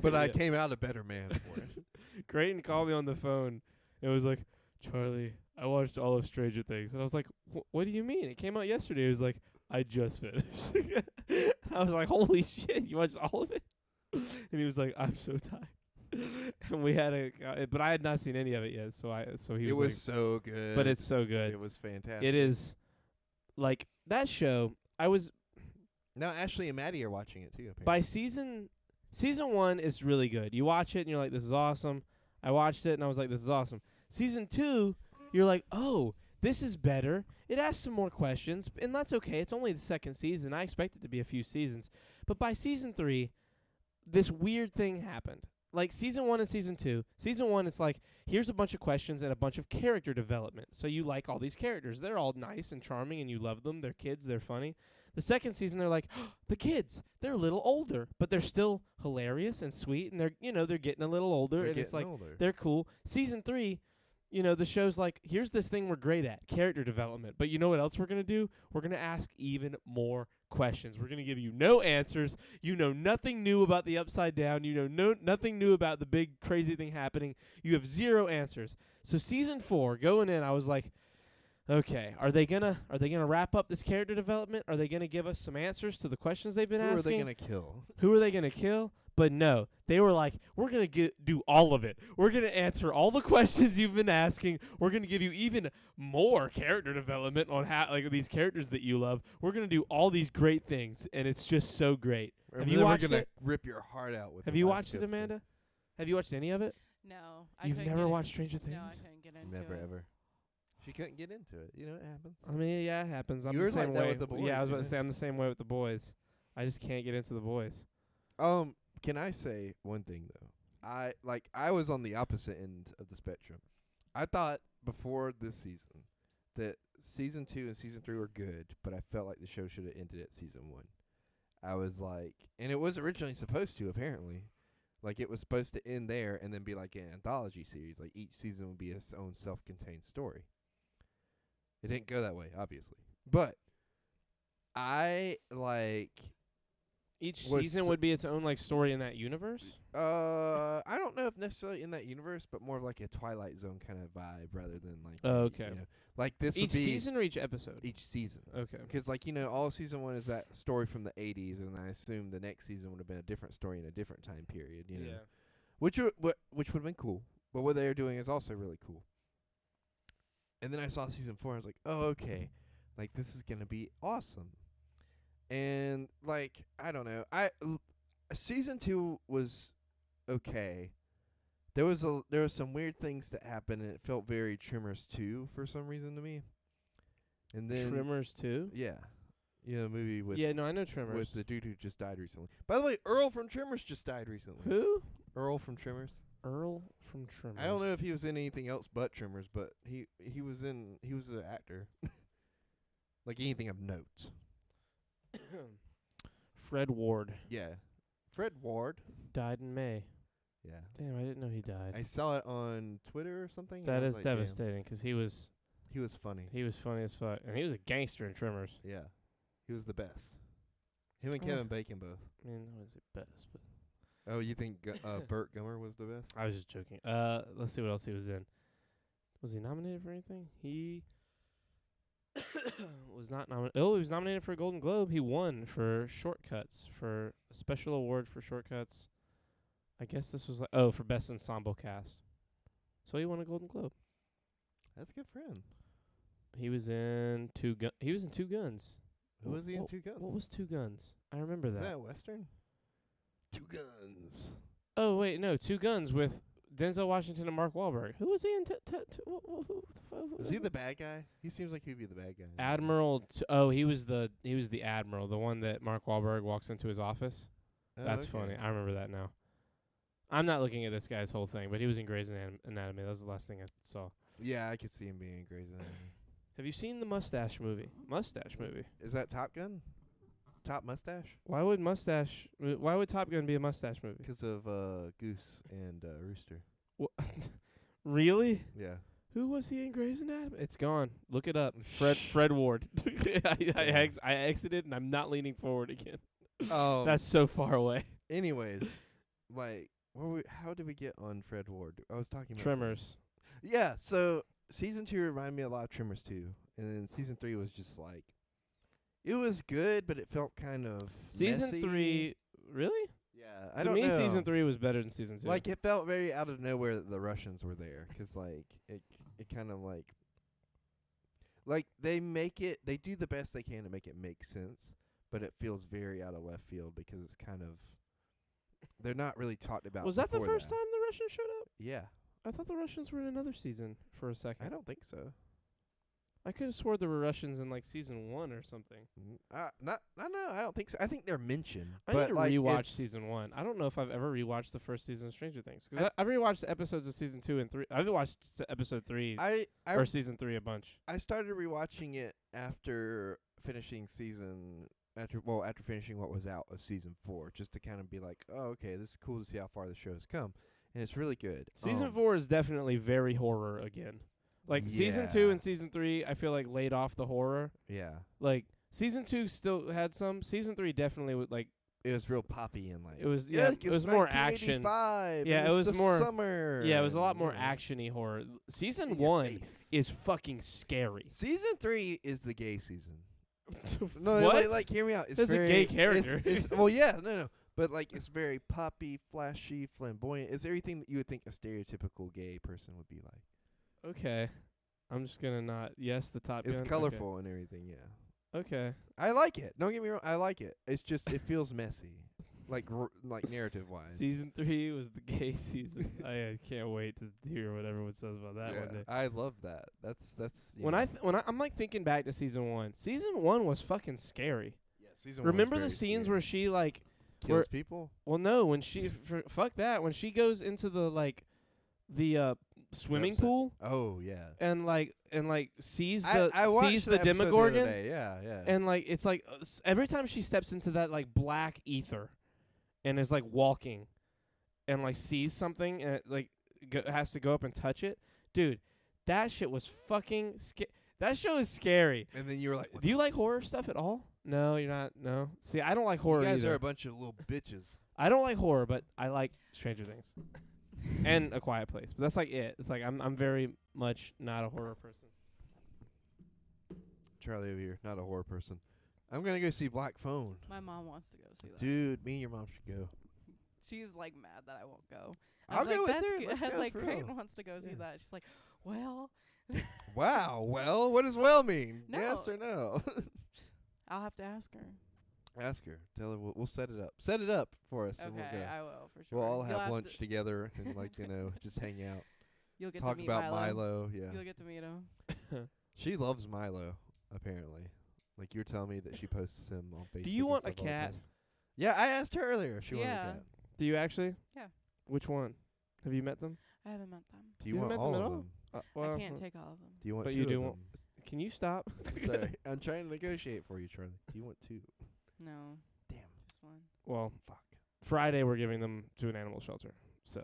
But I Yeah. came out a better man for it. Creighton called me on the phone and was like, Charlie, I watched all of Stranger Things. And I was like, what do you mean? It came out yesterday. He was like, I just finished. I was like, holy shit, you watched all of it? And he was like, I'm so tired. And we had but I had not seen any of it yet. So he It was was so good. like, but it's so good. It was fantastic. It is like that show. I was Now Ashley and Maddie are watching it too. Apparently. by season 1 is really good. You watch it and you're like, this is awesome. I watched it and I was like, this is awesome. Season 2, you're like, oh, this is better. It asks some more questions, and that's okay. It's only the second season. I expect it to be a few seasons. But by season 3, this weird thing happened. Like season 1 and season 2. Season 1, it's like, here's a bunch of questions and a bunch of character development. So you like all these characters. They're all nice and charming, and you love them. They're kids. They're funny. The second season, they're like, the kids, they're a little older, but they're still hilarious and sweet, and they're getting a little older, They're and it's getting like, older. they're cool. Season 3, the show's like, here's this thing we're great at, character development. But you know what else we're going to do? We're going to ask even more questions. We're going to give you no answers. You know nothing new about the Upside Down. You know nothing new about the big crazy thing happening. You have zero answers. So season 4, going in, I was like, Okay, are they gonna wrap up this character development? Are they gonna give us some answers to the questions they've been Who asking? are they gonna kill? Who are they gonna kill? But no, they were like, we're gonna do all of it. We're gonna answer all the questions you've been asking. We're gonna give you even more character development on how like these characters that you love. We're gonna do all these great things, and it's just so great. Have you watched We're gonna it? rip your heart out with. Have the you last watched it, episode. Amanda? Have you watched any of it? No, You've couldn't never get watched Stranger Things? No, I couldn't get into Never it. ever. She couldn't get into it. You know, it happens. I mean, yeah, it happens. I'm You the were same like that way. with the boys, yeah, I was you about to know? say I'm the same way with the boys. I just can't get into the boys. Can I say one thing though? I was on the opposite end of the spectrum. I thought before this season that season 2 and season 3 were good, but I felt like the show should have ended at season 1. I was like, and it was originally supposed to apparently. Like it was supposed to end there and then be like an anthology series. Like each season would be its own self-contained story. It didn't go that way, obviously. But I like Each Was season s- would be its own like story in that universe. I don't know if necessarily in that universe, but more of like a Twilight Zone kind of vibe rather than like Oh, okay. you know, like this Each would be season or each episode? each season. Okay. Because like all of season 1 is that story from the 80s, and I assume the next season would have been a different story in a different time period. You know, Yeah. which would have been cool. But what they're doing is also really cool. And then I saw season 4, and I was like, oh okay, like this is gonna be awesome. And like I don't know, season 2 was okay. There was some weird things that happened, and it felt very Tremors 2 for some reason to me. And then Tremors too. yeah, the movie with Yeah, no, I know Tremors. with the dude who just died recently. By the way, Earl from Tremors just died recently. Who? Earl from Tremors. Earl from Tremors. I don't know if he was in anything else but Tremors, but he was an actor. Like anything of note. Fred Ward Yeah. Fred Ward. died in May. Yeah. Damn, I didn't know he died. I saw it on Twitter or something. and That I is was like, damn. devastating 'cause he was He was funny. funny as fuck, and he was a gangster in Tremors. Yeah. He was the best. Him and Oh. Kevin Bacon both. I mean, I wouldn't say best, but Oh, you think Burt Gummer was the best? I was just joking. Let's see what else he was in. Was he nominated for anything? He was not nominated. Oh, he was nominated for a Golden Globe. He won for Shortcuts, for a special award for Shortcuts. I guess this was like for best ensemble cast. So he won a Golden Globe. That's good for him. He was in He was in Two Guns. Who was he in What- Two Guns? What was Two Guns? I remember Is that. that a Western? Two Guns. Oh wait, no, Two Guns with Denzel Washington and Mark Wahlberg. Who was he in? Was he the bad guy? He seems like he'd be the bad guy. Admiral? He was the admiral, the one that Mark Wahlberg walks into his office. Oh, That's okay. funny. I remember that now. I'm not looking at this guy's whole thing, but he was in Grey's Anatomy. That was the last thing I saw. Yeah, I could see him being in Grey's Anatomy. Have you seen the Mustache movie? Mustache movie. Is that Top Gun? Top Mustache? Why would Top Gun be a mustache movie? Because of Goose and Rooster. Really? Yeah. Who was he in Grey's Anatomy? It's gone. Look it up. Fred Ward. I exited and I'm not leaning forward again. That's so far away. Anyways, like, how did we get on Fred Ward? I was talking about Tremors. Yeah, so season 2 reminded me a lot of Tremors 2, and then season 3 was just like, it was good, but it felt kind of Season messy. 3, really? Yeah, I To don't me, know. season 3 was better than season 2. Like, it felt very out of nowhere that the Russians were there, 'cause like it kind of like they do the best they can to make it make sense, but it feels very out of left field because it's kind of they're not really talked about. Was that the before first time the Russians showed up? Yeah, I thought the Russians were in another season for a second. I don't think so. I could have swore there were Russians in like season 1 or something. I don't think so. I think they're mentioned. I but need to like rewatch it's- season 1. I don't know if I've ever rewatched the first season of Stranger Things. Because I've rewatched the episodes of season 2 and 3. I've watched episode 3 or season 3 a bunch. I started rewatching it after finishing after finishing what was out of season 4, just to kind of be like, oh, okay, this is cool to see how far the show's come, and it's really good. Season 4 is definitely very horror again. Like season 2 Yeah. and season 3, I feel like laid off the horror. Yeah, Like season 2 still had some. Season 3 definitely would like it was real poppy and like It was look, it was it's more action. 1985, Yeah, and it it's was the more summer. Yeah, it was a lot and, more you know, actiony horror. Season in your 1 face. is fucking scary. Season 3 is the gay season. No, What? like hear me out. It's There's a very gay character. It's, well, yeah, no, but like it's very poppy, flashy, flamboyant. It's everything that you would think a stereotypical gay person would be like. Okay. I'm just gonna not. Yes, the Top It's Gun. colorful and everything. Yeah, Okay. I like it. Don't get me wrong. I like it. It's just it feels messy, like like narrative wise. Season 3 was the gay season. I can't wait to hear what everyone says about that one day. I love that. That's you When know. I'm like thinking back to season 1. Season 1 was fucking scary. Yeah, season Remember 1 the was very scenes scary. where she like kills people? well no, when she fuck that, when she goes into the like the swimming Upset. pool Oh yeah. and like sees I the watched sees the the episode Demogorgon. The other day. Yeah, yeah. And like it's like every time she steps into that like black ether and is like walking and like sees something and it, like has to go up and touch it, dude, that shit was fucking that show is scary. And then you were like, Do you like horror stuff at all? No, you're not. No. See, I don't like horror you guys either. are a bunch of little bitches. I don't like horror, but I like Stranger Things and A Quiet Place. But that's like it. It's like I'm very much not a horror person. Charlie over here, not a horror person. I'm gonna go see Black Phone. My mom wants to go see that. Dude, me and your mom should go. She's like mad that I won't go. I I'll was go like, with that's her. good. Let's I was go like, for Creighton real. wants to go see Yeah. that. She's like, well, Wow. Well, what does well mean? No. Yes or no? I'll have to ask her. Ask her. Tell her we'll set it up. Set it up for us. And we'll Okay, go. I will for sure. We'll all You'll have lunch to- together and like just hang out, You'll get talk to meet about Milo. Yeah, You'll get to meet him. she loves Milo. Apparently, like you were telling me that she posts him on Facebook. Do you and want a stuff all the cat? time. Yeah, I asked her earlier if she wanted Yeah. a cat. Do you actually? Yeah. Which one? Have you met them? I haven't met them. Do you You want haven't met all them at of all? them? Well, I can't take all of them. Do you want But two you of do them? want- Can you stop? Sorry, I'm trying to negotiate for you, Charlie. Do you want two? No, Damn. just one. Well, Fuck. Friday we're giving them to an animal shelter, so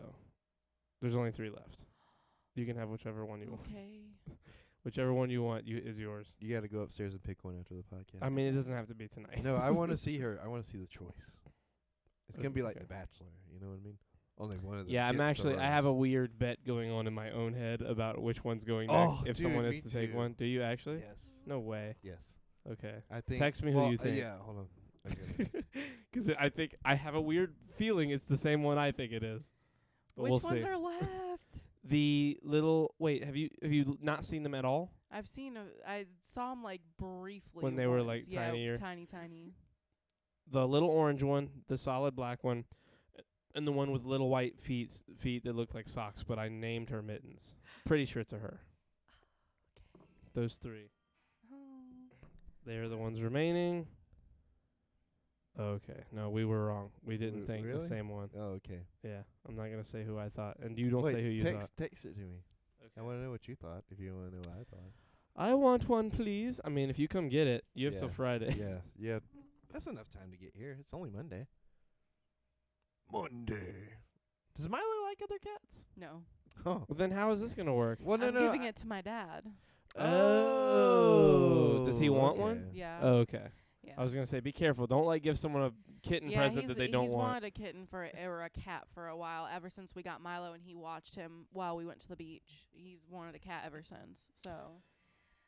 there's only 3 left. You can have whichever one you want. Okay. Whichever one you want is yours. You got to go upstairs and pick one after the podcast. I mean, it doesn't have to be tonight. no, I want to see her. I want to see the choice. It's gonna be like Okay. The Bachelor. You know what I mean? Only one of them. Yeah, I'm gets the actually. I have a rose. weird bet going on in my own head about which one's going Oh, next. If dude, someone me is to take too. one, do you actually? Yes. No way. Yes. Okay. I think. Text me who well, you think. yeah. Hold on. I got it. 'Cause I think I have a weird feeling it's the same one I think it is. But Which we'll ones see. are left? The little wait, have you not seen them at all? I've seen. I saw them like briefly When they were, once. like, yeah, tinier. tiny. The little orange one, the solid black one, and the one with little white feet that look like socks, but I named her Mittens. Pretty sure it's a her. Those 3. Oh. They're the ones remaining. Okay. No, we were wrong. We didn't think the really? same one. Oh, okay. Yeah. I'm not going to say who I thought. And you don't Wait, say who you thought. text it to me. I want to know what you thought. If you want to know what I thought. I want one, please. I mean, if you come get it, you have till Yeah. Friday. yeah. That's enough time to get here. It's only Monday. Does Milo like other cats? No. Oh. Well, then how is this going to work? Well, no, I'm no. giving it to my dad. Oh. Does he want okay. one? Yeah. Oh, okay. Yeah. I was going to say, be careful. Don't, like, give someone a kitten present that they don't he's want. wanted a kitten or a cat for a while, ever since we got Milo and he watched him while we went to the beach. He's wanted a cat ever since. So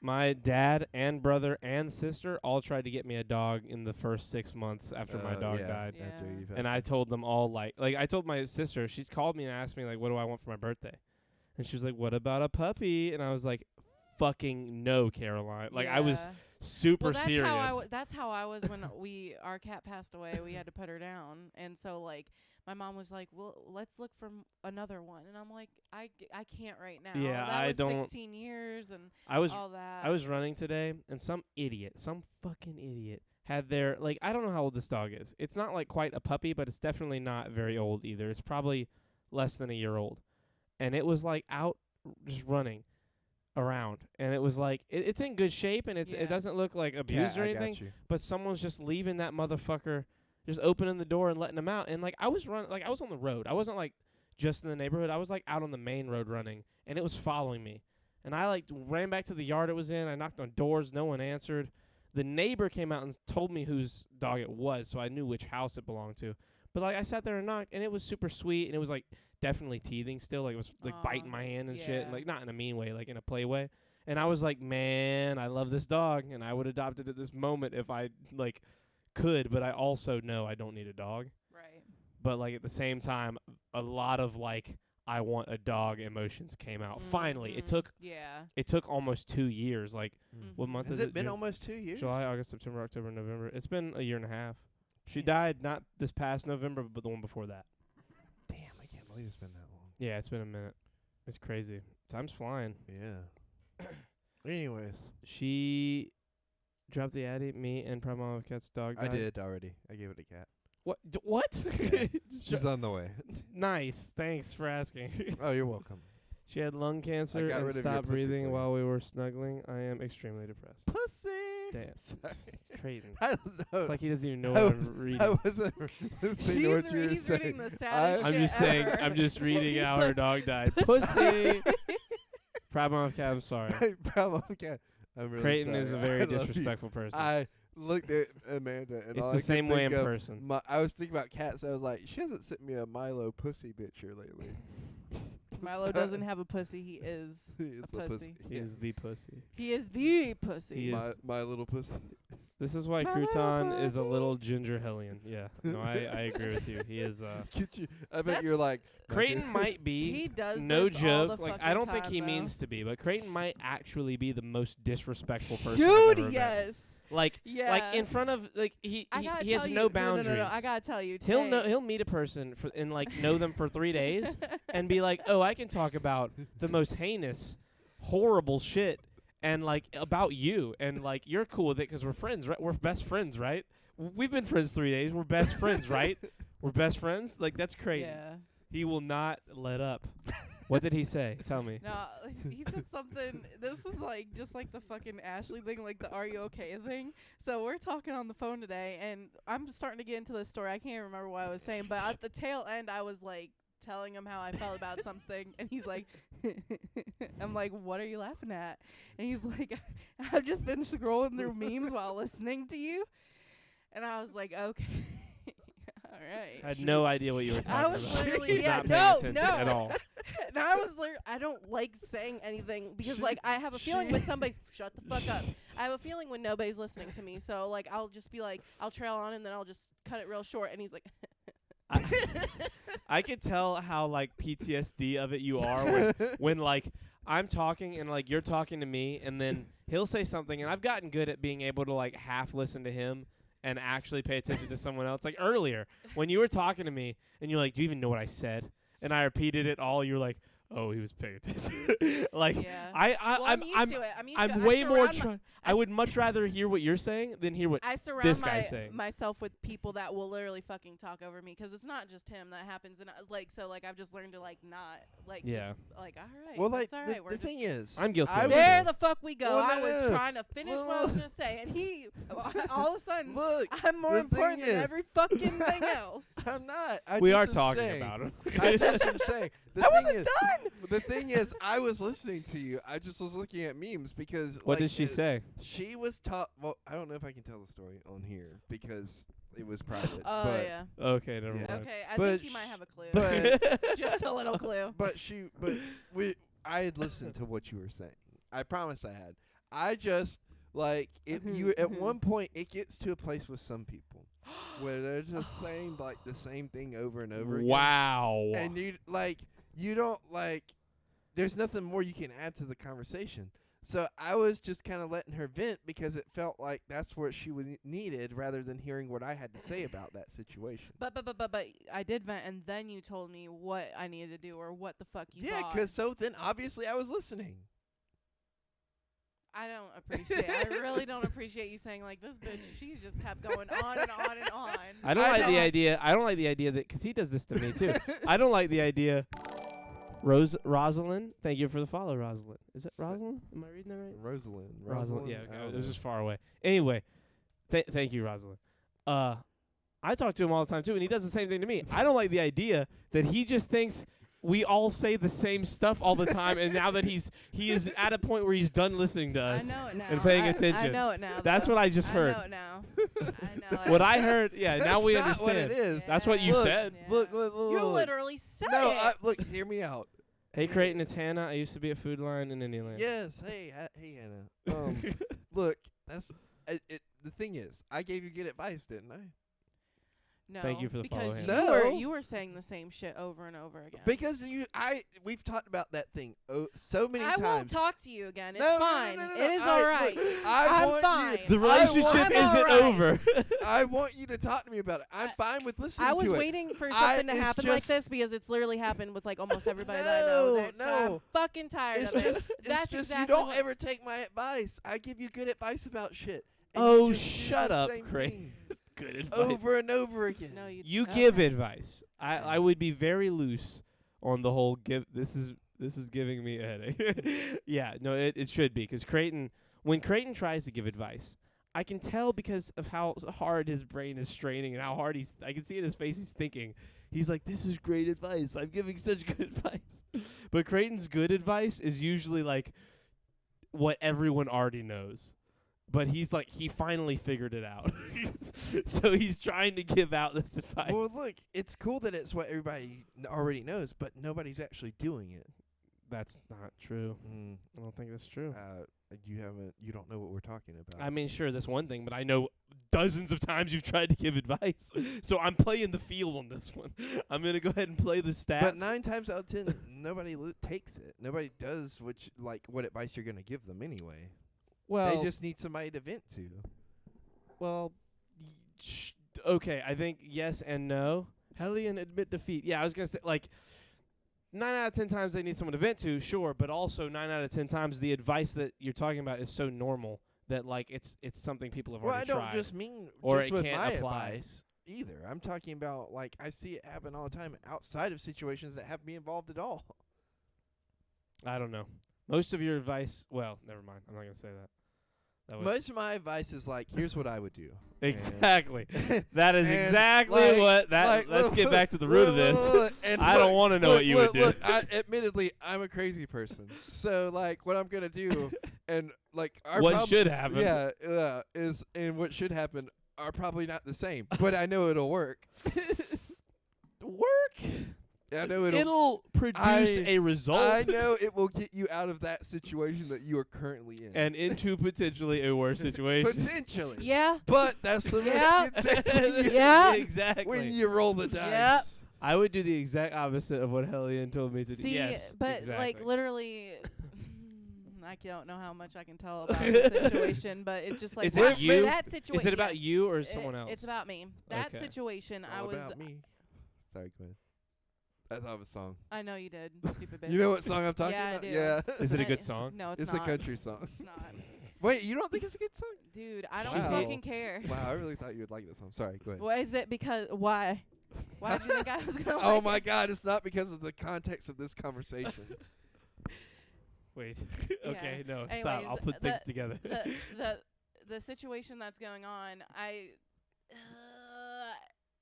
My dad and brother and sister all tried to get me a dog in the first 6 months after my dog yeah, died. After Yeah. you've had And I some- told them all, like I told my sister, she's called me and asked me, like, what do I want for my birthday? And she was like, what about a puppy? And I was like, fucking no, Caroline. Like, I was Yeah. super well, that's serious. that's how I was when our cat passed away. We had to put her down, and so like my mom was like, "Well, let's look for another one," and I'm like, "I can't right now." Yeah, that I was don't- 16 years and I was all that. I was running today, and some fucking idiot, had their, like, I don't know how old this dog is. It's not, like, quite a puppy, but it's definitely not very old either. It's probably less than a year old. And it was, like, out just running around. And it was, like, it's in good shape, and Yeah. it doesn't look, like, abused or I got anything. you. But someone's just leaving that motherfucker, just opening the door and letting him out. And, like, I was I was on the road. I wasn't, like, just in the neighborhood. I was, like, out on the main road running, and it was following me. And I, like, ran back to the yard it was in. I knocked on doors. No one answered. The neighbor came out and told me whose dog it was, so I knew which house it belonged to. But like I sat there and knocked, and it was super sweet, and it was like definitely teething still, like it was like biting my hand and shit, and yeah. like not in a mean way, like in a play way. And I was like, man, I love this dog, and I would adopt it at this moment if I like could. But I also know I don't need a dog. Right. But like at the same time, a lot of like I want a dog emotions came out. Finally, it Mhm. it took almost 2 years. Like what Mhm. month Has is it been June? almost 2 years? July, August, September, October, November. It's been a year and a half. She Damn. died not this past November, but the one before that. Damn, I can't believe it's been that long. Yeah, it's been a minute. It's crazy. Time's flying. Yeah. Anyways, She dropped the Addy, me, and Prime Mama Cat's dog I died. did already. I gave it a cat. What? What? Yeah. Just She's on the way. nice. Thanks for asking. Oh, you're welcome. She had lung cancer got and rid of your stopped pussy breathing for you. while we were snuggling. I am extremely depressed. Pussy. Damn. Sorry. Creighton. I was, It's like he doesn't even know I what was- I'm reading. I wasn't listening to what you were He's saying. reading the saddest I'm shit just saying. ever. I'm just reading He's how her like, dog died. Pussy. Prime Mama Cat. I'm sorry. Problem cat. I'm really Creighton sorry. is a I very love you. disrespectful person. I looked at Amanda and It's all the I could same way in think of person. I was thinking about cats. I was like, she hasn't sent me a Milo pussy picture lately. Milo doesn't have a pussy. He is It's a a pussy. He is the pussy. He is the pussy. He is. my little pussy. This is why My little Crouton is a pussy. little ginger hellion. Yeah. No, I agree with you. He is. Get you. I bet That's- you're like Creighton might be. He does No this all the joke. Like I fucking don't think time, he though. means to be, but Creighton might actually be the most disrespectful person. I've Dude, ever met. yes. Like Yeah. in front of like he gotta he has tell no you, boundaries. No, I gotta tell you. He'll today- he'll meet a person for and like know them for 3 days and be like, "Oh, I can talk about the most heinous, horrible shit and like about you and like you're cool with it because we're friends, right? We're best friends, right? We've been friends 3 days. We're best friends, right? We're best friends. Like that's crazy. Yeah. He will not let up. What did he say? Tell me. No, he said something. This was like just like the fucking Ashley thing, like the "Are you okay" thing. So we're talking on the phone today, and I'm just starting to get into this story. I can't remember what I was saying, but at the tail end, I was like telling him how I felt about something, and he's like, I'm like, "What are you laughing at?" And he's like, "I've just been scrolling through memes while listening to you," and I was like, "Okay." All right. I had no idea what you were talking I was about. literally, Was yeah, not paying no, attention no. at all. And I was like, I don't like saying anything because, like, I have a feeling when somebody shut the fuck up. I have a feeling when nobody's listening to me. So, like, I'll just be like, I'll trail on and then I'll just cut it real short. And he's like, I could tell how like PTSD of it you are when like I'm talking and like you're talking to me and then he'll say something and I've gotten good at being able to like half listen to him and actually pay attention to someone else. Like earlier when you were talking to me and you're like, "Do you even know what I said?" And I repeated it all. You're like, "Oh, he was paying attention." Like yeah. well, I'm used to it. I'm used to it. I'm I way more. surround I would much rather hear what you're saying than hear what. I surround this guy's saying. myself with people that will literally fucking talk over me because it's not just him that happens. And like, so like I've just learned to like not like Yeah. just like all right. Well, like that's all right. the We're just thing is, I'm guilty I of was- it. there the fuck we go. Well, I no, was no, no. trying to finish what I was gonna say, and he all of a sudden Look, I'm more the important thing than is- every fucking thing else. I'm not. I We just are am talking saying, about him. I just am saying. The I thing wasn't is, done. the thing is, I was listening to you. I just was looking at memes because. What like, did she say? She was taught. Well, I don't know if I can tell the story on here because it was private. Oh but, yeah. Okay, never Yeah. mind. Okay, I But think he might have a clue. But Just a little clue. but I had listened to what you were saying. I promise I had. I just like if you at one point it gets to a place with some people where they're just saying like the same thing over and over again. Wow. And you don't like there's nothing more you can add to the conversation. So I was just kind of letting her vent because it felt like that's what she was needed rather than hearing what I had to say about that situation. But I did vent, and then you told me what I needed to do or what the fuck you Yeah, thought. because so then obviously I was listening. I don't appreciate. I really don't appreciate you saying like this bitch. She just kept going on and on and on. I don't I like the know. idea. I don't like the idea that because he does this to me too. I don't like the idea. Rosalind, thank you for the follow, Rosalind. Is it Rosalind? Am I reading that right? Rosalind. Yeah, I okay. don't It was know. just far away. Anyway, thank you, Rosalind. I talk to him all the time too, and he does the same thing to me. I don't like the idea that he just thinks we all say the same stuff all the time, and now that he is at a point where he's done listening to I us know it now. and paying I attention. know it now. That's though. what I just heard. I know it now. I know it. What I heard, yeah. Now we That's not understand. what it is. That's what you Look, said. Yeah. Look, You look. literally said No, it. look, hear me out. Hey, Creighton, it's Hannah. I used to be at Food Line in Indiana. Yes, hey, hey, Hannah. Look, that's the thing is, I gave you good advice, didn't I? No, Thank you for the follow, because Hannah. you were saying the same shit over and over again. Because we've talked about that thing so many times. I won't talk to you again. It's No, no, fine. no, no, no. It is I- all right. look, I I'm want fine. you- The relationship I'm isn't alright. over. I want you to talk to me about it. I'm fine with listening I was to it. waiting for I- something to it's happen like just- this because it's literally happened with like almost everybody that I know. No, So I'm no. fucking tired It's of it. just, That's it's just exactly you don't what- ever take my advice. I give you good advice about shit. and Oh, you just do shut the up, same Craig. thing Good advice. over and over again. No, You okay. give advice. I would be very loose on the whole give. This is giving me a headache. Yeah, no, it should be because when Creighton tries to give advice, I can tell because of how hard his brain is straining and how hard I can see in his face he's thinking. He's like, this is great advice. I'm giving such good advice. But Creighton's good advice is usually like what everyone already knows. But he's like, he finally figured it out. So he's trying to give out this advice. Well, look, it's cool that it's what everybody already knows, but nobody's actually doing it. That's not true. I don't think that's true. You don't know what we're talking about. I mean, sure, that's one thing, but I know dozens of times you've tried to give advice. So I'm playing the field on this one. I'm going to go ahead and play the stats. But 9 times out of 10, nobody takes it. Nobody does what advice you're going to give them anyway. well, They just need somebody to vent to. well, okay, I think yes and no. Hellion admit defeat. Yeah, I was going to say, like, 9 out of 10 times they need someone to vent to, sure, but also 9 out of 10 times the advice that you're talking about is so normal that, like, it's something people have Well, I already don't tried. just mean Or just it with can't my apply. advice either. I'm talking about, like, I see it happen all the time outside of situations that have me involved at all. I don't know. Most of your advice, well, never mind. I'm not going to say that. That would Most of my advice is like, here's what I would do. exactly. That is And, exactly like- what that. like, let's look, get back to the root of this. and I don't want to know what you would do. Look, admittedly, I'm a crazy person. So, like, what I'm gonna do, and like, What should happen? Yeah, is and what should happen are probably not the same. But I know it'll work. Work. I know It'll produce a result. I know it will get you out of that situation that you are currently in. and into potentially a worse situation. Potentially. Yeah. But that's the Yeah. risk you take when you, Yeah. Exactly. when you roll the dice. Yep. I would do the exact opposite of what Hellion told me to do. See, Yes, but exactly. like literally, I don't know how much I can tell about the situation, but it's just like Is it that, you? that situation. Is it about you or someone else? It's about me. That Okay. situation, I All was. about me. Sorry, go ahead. I thought of a song. I know you did, stupid bitch. You know what song I'm talking Yeah, I about? do. Yeah. Is it a I- good song? No, it's It's not. a country song. It's not. Wait, you don't think it's a good song? Dude, I don't Wow. fucking care. Wow, I really thought you would like this song. Sorry, go ahead. What is it? Because why? Why did you think I was gonna? Oh like my it? God! It's not because of the context of this conversation. Wait. Okay, no, stop. Anyways, I'll put things together. The situation that's going on,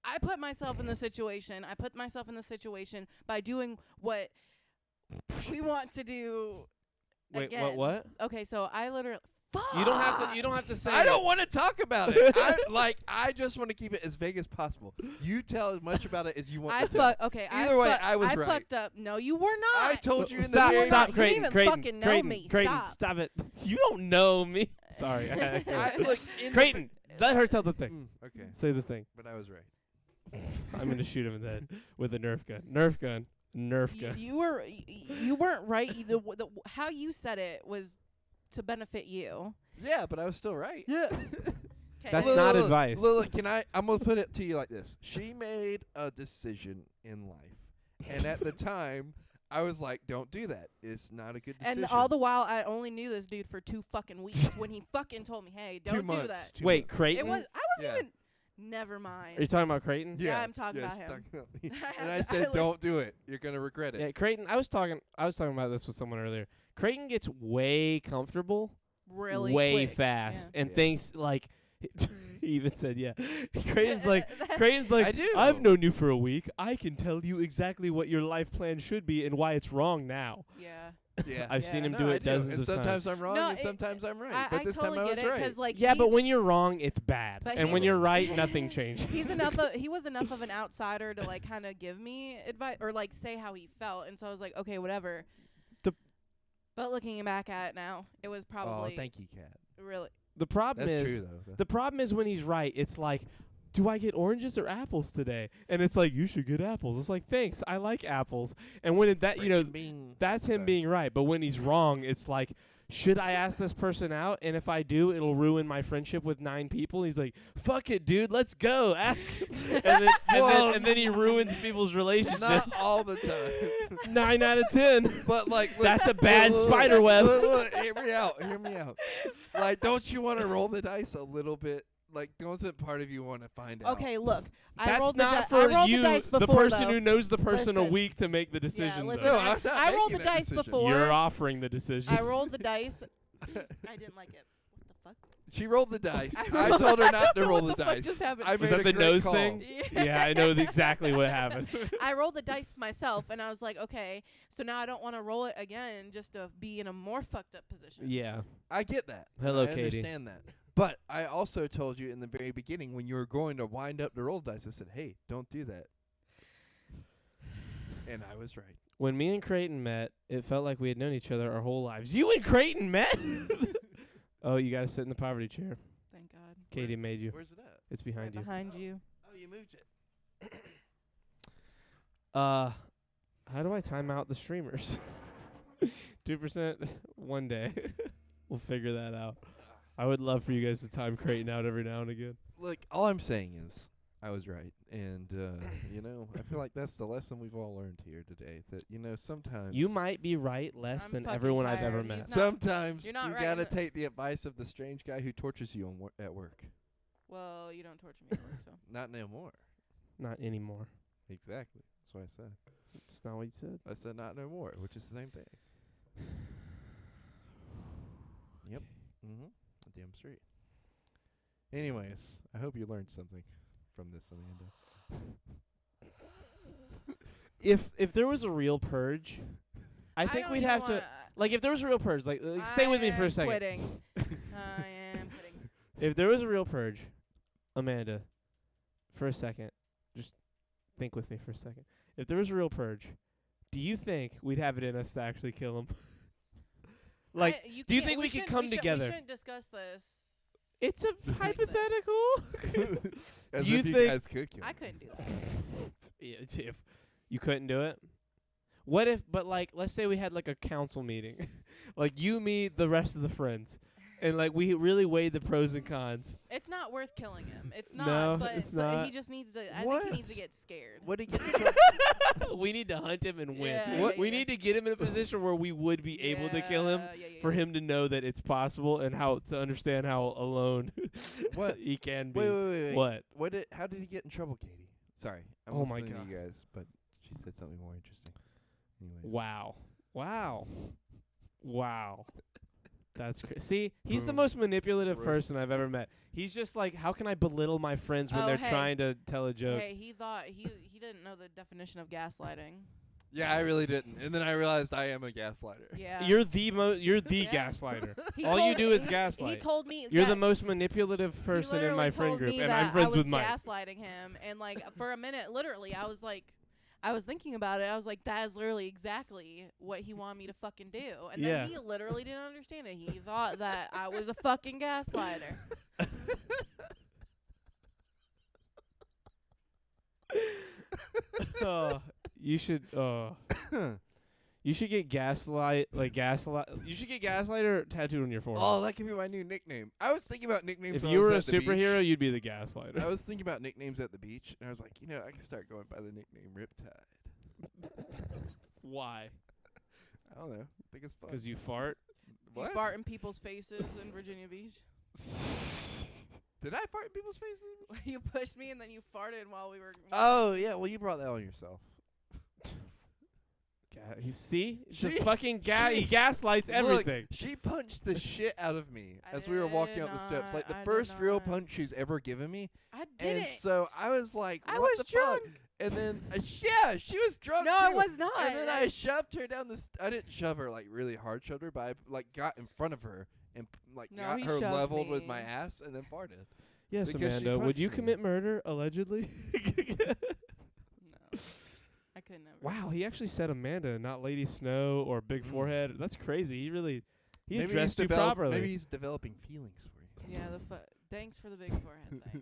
I put myself in the situation. I put myself in the situation by doing what we want to do. Wait, again. what? Okay, so I literally. You don't have to say. I don't want to talk about it. I just want to keep it as vague as possible. You tell as much about it as you want I to tell. okay. Either way, I was I right. fucked up. No, you were not. I told you in Stop! the very Stop, You Creighton! didn't even Creighton! fucking know Creighton! me. Creighton! Stop. Stop it! You don't know me. Sorry. Look, in Creighton, let her tell the thing. Okay, Say the thing. but I was right. I'm gonna shoot him in the head with a Nerf gun. Nerf gun. Nerf gun. You weren't right. How you said it was to benefit you. Yeah, but I was still right. Yeah. 'Kay. That's Look, not look, advice. Look, I'm gonna put it to you like this. She made a decision in life, and at the time, I was like, "Don't do that. It's not a good decision." And all the while, I only knew this dude for 2 fucking weeks when he fucking told me, "Hey, 2 don't months. do that." 2 Wait, months. Creighton? It was. I wasn't Yeah. even. Never mind. Are you talking about Creighton? Yeah, I'm talking about she's him. talking about me. I And have I to- said, I "Don't do it. You're gonna regret it." Yeah, Creighton. I was talking about this with someone earlier. Creighton gets way comfortable, Really way quick. fast, Yeah. and Yeah. thinks like Mm. he He even said, yeah. Creighton's like, I do. I've known you for a week. I can tell you exactly what your life plan should be and why it's wrong now. Yeah. Yeah. I've Yeah. seen him No, do I it dozens and of sometimes times. I'm wrong, No, and sometimes I'm right. I But this totally time I was get it right. because like Yeah, but he's- when you're wrong, it's bad. But And he's when a- you're right, nothing changes. he was enough of an outsider to like kind of give me advice or like say how he felt, and so I was like, okay, whatever. But looking back at it now, it was Oh, probably thank you, Kat. really. The problem That's is, true though. the problem is when he's right, it's like, do I get oranges or apples today? And it's like, you should get apples. It's like, thanks, I like apples. And when that's him being right. But when he's wrong, it's like, should I ask this person out? And if I do, it'll ruin my friendship with 9 people. He's like, fuck it, dude, let's go. Ask him. and then he ruins people's relationships. Not all the time. 9 out of 10. But like, look, That's a bad look, spider web. Look, hear me out. Hear me out. Like, don't you want to roll the dice a little bit? Like, doesn't part of you want to find out? Okay, look, I That's rolled not the I for rolled you, the dice before, person though. who knows the person a Listen. week to make the decision. listen, though. No, I'm not I rolled making the that dice decision. before. You're offering the decision. I rolled the dice. I didn't like it. What the fuck? She rolled the dice. I I told her not to roll What the the fuck dice. just happened? I Was made that a the great nose call. thing? Yeah, I know exactly what happened. I rolled the dice myself, and I was like, okay, so now I don't want to roll it again just to be in a more fucked up position. Yeah. I get that. Hello, I Katie. understand that. But I also told you in the very beginning when you were going to wind up the roll dice, I said, hey, don't do that. And I was right. When me and Creighton met, it felt like we had known each other our whole lives. You and Creighton met? Oh, you got to sit in the poverty chair. Thank God. Katie made you. Where's it at? It's behind you. Behind you. Oh, you moved it. How do I time out the streamers? 2% one day. We'll figure that out. I would love for you guys to time Creighton out every now and again. Look, all I'm saying is I was right. And, you know, I feel like that's the lesson we've all learned here today. That, you know, sometimes You might be right less I'm than fucking everyone I've tired. ever He's met. not- sometimes you're not you right got to in the- take the advice of the strange guy who tortures you at work. Well, you don't torture me at work, so. Not no more. Not anymore. Exactly. That's what I said. It's not what you said. I said not no more, which is the same thing. Yep. Mm-hmm. Damn straight. Anyways, I hope you learned something from this, Amanda. If there was a real purge, I think don't we'd even have to wanna- like if there was a real purge, like stay with me for I a am second. Quitting. I am quitting. If there was a real purge, Amanda, for a second, just think with me for a second. If there was a real purge, do you think we'd have it in us to actually kill him? Like, do you can't- think we could shouldn't- come we together? We shouldn't discuss this. It's a like this. hypothetical. As You if you think- guys could kill I him. couldn't do that. Yeah, if you couldn't do it, what if? But like, let's say we had like a council meeting, like you, me, the rest of the friends, and like we really weighed the pros and cons. It's not worth killing him. It's not. No, but it's so not. He just needs to. I What? think he needs to get scared. What did you We need to hunt him and win. Yeah, What- yeah, We yeah. need to get him in a position where we would be able to kill him. Yeah, yeah, For yeah. him to know that it's possible and how to understand how alone What? he can be. Wait. What? What did? How did he get in trouble, Katie? Sorry. I'm Oh my listening God. to you guys, but she said something more interesting. Anyways. Wow. That's see, he's the Boom. most manipulative Roast. person I've ever met. He's just like, how can I belittle my friends when Oh, they're hey. trying to tell a joke? Hey, he thought he didn't know the definition of gaslighting. Yeah, I really didn't. And then I realized I am a gaslighter. Yeah. You're the Yeah. gaslighter. He All you told- do is he- gaslight. He told me You're that the most manipulative he person in literally my friend told group, me and that I'm friends I was with Mike. gaslighting him, and like for a minute, literally, I was like, I was thinking about it. I was like, that is literally exactly what he wanted me to fucking do. And Yeah. then he literally didn't understand it. He thought that I was a fucking gaslighter. Oh, you should. You should get gaslight. You should get gaslighter tattooed on your forehead. Oh, that could be my new nickname. I was thinking about nicknames. If when you I was were a at the superhero, beach. you'd be the gaslighter. I was thinking about nicknames at the beach, and I was like, you know, I can start going by the nickname Riptide. Why? I don't know. I think it's fun. Because you fart. You What? fart in people's faces in Virginia Beach. Did I fart in people's faces? You pushed me and then you farted while we were. Oh yeah. Well, you brought that on yourself. See? It's a She- fucking he gaslights Look, everything. she punched the shit out of me I as we were walking did up the steps. Like the not, I did first real not. punch she's ever given me. I didn't. And so I was like, I what was the fuck? drunk. And then, yeah, she was drunk No, too. I was not. And then I shoved her down the. I didn't shove her like really hard, shoved her, but I like got in front of her and like No, got he her shoved leveled with my me. ass and then farted. Yes, because she Amanda. Would punched you me. commit murder allegedly? No, I could never. Wow, he actually said Amanda, not Lady Snow or Big Mm. Forehead. That's crazy. He Maybe addressed he's you properly. Maybe he's developing feelings for you. Yeah, thanks for the big forehead thing.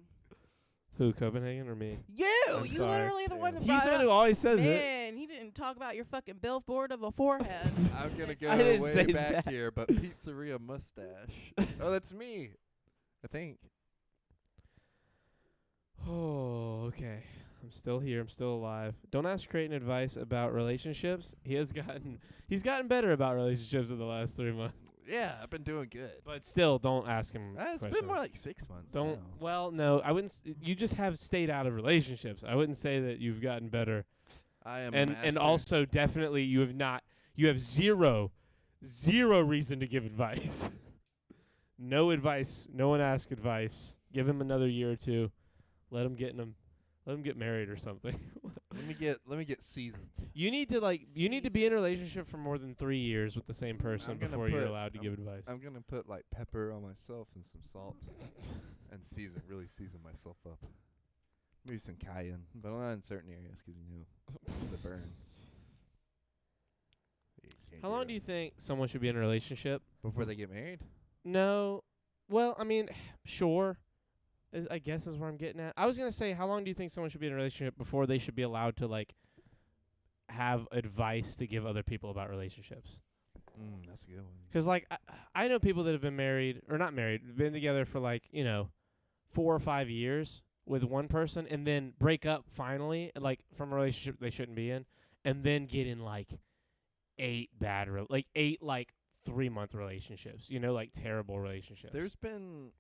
Who, Copenhagen or me? You, I'm you sorry. literally the one that He's brought the it one who up. always says it. Man, he didn't talk about your fucking billboard of a forehead. I'm gonna I go didn't way say back that. here, but pizzeria mustache. Oh, that's me. I think. Oh, okay. I'm still here. I'm still alive. Don't ask Creighton advice about relationships. He's gotten better about relationships in the last 3 months. Yeah, I've been doing good. But still, don't ask him. It's been questions. more like 6 months. Don't. now. Well, no, I wouldn't. You just have stayed out of relationships. I wouldn't say that you've gotten better. I am. And a master. also definitely you have not. You have zero reason to give advice. No advice. No one ask advice. Give him another year or two. Let him get married or something. Let me get seasoned. You need to be in a relationship for more than 3 years with the same person I'm gonna before you're put- allowed to give advice. I'm gonna put like pepper on myself and some salt, and really season myself up. Maybe some cayenne, but not in certain areas 'cause you know the burns. How long do you think someone should be in a relationship? before they get married? No. Well, I mean, sure. I guess is where I'm getting at. I was going to say, how long do you think someone should be in a relationship before they should be allowed to, like, have advice to give other people about relationships? That's a good one. 'Cause like, I know people that have been married, or not married, been together for, like, 4 or 5 years with one person, and then break up finally, like, from a relationship they shouldn't be in, and then get in, like, 8 8 3-month relationships, like terrible relationships. There's been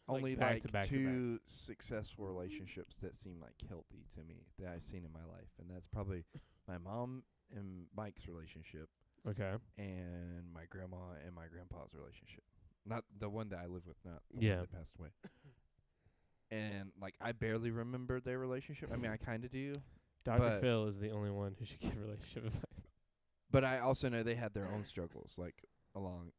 Like only back like to back to two successful relationships that seem like healthy to me that I've seen in my life, and that's probably my mom and Mike's relationship, Okay. and my grandma and my grandpa's relationship. Not the one that I live with, not the Yeah. one that passed away. And like I barely remember their relationship. I mean, I kind of do, Dr. But- Phil is the only one who should give relationship advice. but I also know they had their own struggles like along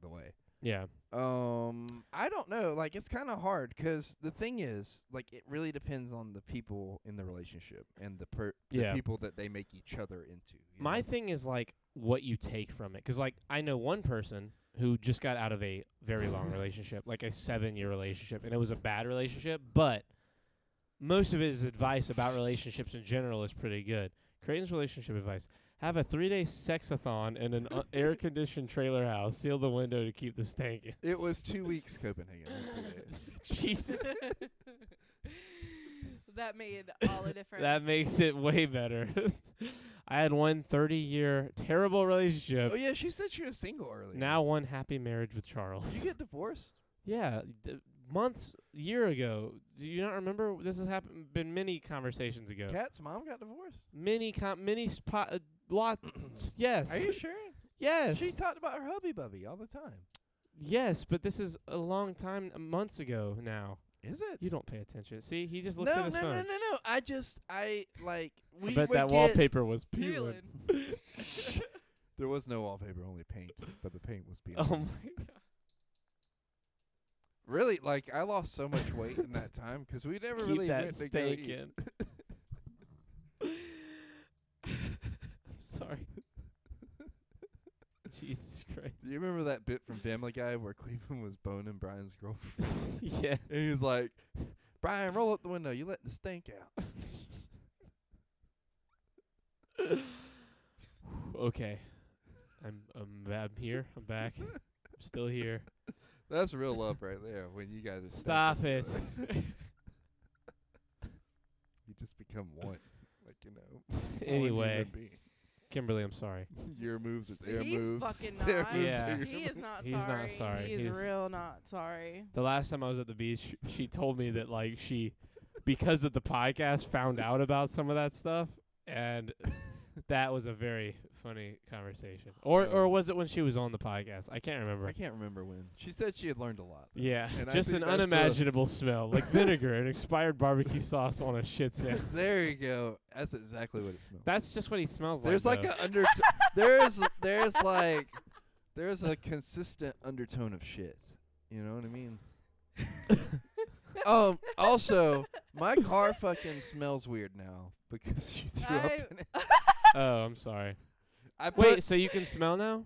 the way. Yeah. I don't know. Like, it's kind of hard 'cause the thing is, like, it really depends on the people in the relationship and the Yeah. people that they make each other into. you My know? thing is, like, what you take from it. 'Cause like, I know one person who just got out of a very long relationship, like a 7-year relationship, and it was a bad relationship, but most of his advice about relationships in general is pretty good. Creighton's relationship advice: have a 3-day sexathon in an air-conditioned trailer house. Seal the window to keep the stank in. It was 2 weeks, Copenhagen. Jesus. That made all the difference. That makes it way better. I had one 30-year terrible relationship. Oh yeah, she said she was single earlier. Now one happy marriage with Charles. Did you get divorced? Yeah, year ago. Do you not remember? This has been many conversations ago. Kat's mom got divorced. Yes. Are you sure? Yes. She talked about her hubby bubby all the time. Yes, but this is a long time, months ago now. Is it? You don't pay attention. See, he just looks at No. his phone. I like we I bet would that get wallpaper was peeling. Peeling. There was no wallpaper, only paint, but the paint was peeling. Oh my god. Really, like I lost so much weight in that time 'cause we never Keep really that went to go steak eat. in. I'm sorry. Jesus Christ. Do you remember that bit from Family Guy where Cleveland was boning Brian's girlfriend? Yeah. And he was like, Brian, roll up the window. You letting the stink out. Okay. I'm here. I'm back. I'm still here. That's real love right there when you guys are Stop stuck in it. together. You just become one. Like, one Anyway, human being. Kimberly, I'm sorry. Your moves are their He's moves. fucking their not. moves Yeah. are your He is not He's sorry. not sorry. He is He's- real not sorry. The last time I was at the beach, she told me that because of the podcast, found out about some of that stuff, and That was a very funny conversation. Or was it when she was on the podcast? I can't remember. I can't remember when. She said she had learned a lot. Yeah, And I just think an that's unimaginable smell, like vinegar and expired barbecue sauce on a shit sandwich. There you go. That's exactly what it smells. That's just what he smells There's like. like though. there's a consistent undertone of shit. You know what I mean? Also, my car fucking smells weird now because you threw up in it. Oh, I'm sorry. I Wait, so you can smell now?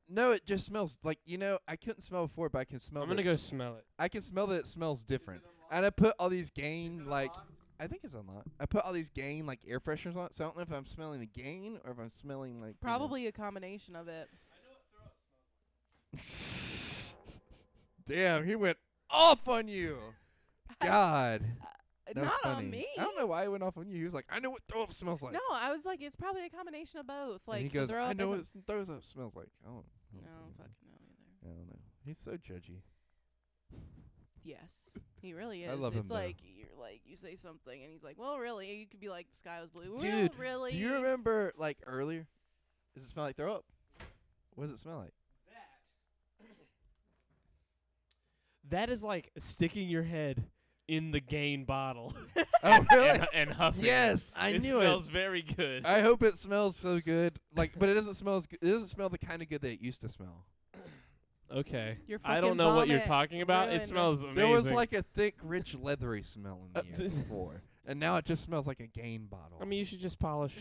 no, it just smells like, I couldn't smell before, but I can smell. I'm gonna go smell it. I can smell that it smells different. And I put all these Gain I think it's unlocked. I put all these Gain air fresheners on it, so I don't know if I'm smelling the Gain or if I'm smelling like Probably a combination of it. Damn, he went off on you. God. That was Not funny. on me. I don't know why he went off on you. He was like, I know what throw up smells like. No, I was like, it's probably a combination of both. Like, and he the goes, throw I up know and what throws up smells like. I don't No, know. fucking no either. I don't know. He's so judgy. Yes, he really is. I love him, it's though. like you say something and he's like, well, really? You could be like, the sky was blue. Dude, well, really? Do you remember earlier? Does it smell like throw up? What does it smell like? That is like sticking your head in the Gain bottle Oh, really? and huffing. Yes, I it knew smells very good. I hope it smells so good. But it doesn't smell as good. It doesn't smell the kind of good that it used to smell. Okay. Your I don't fucking know what you're vomit talking about. It ruined it. smells amazing. There was like a thick, rich, leathery smell in here before, and now it just smells like a Gain bottle. I mean, you should just polish.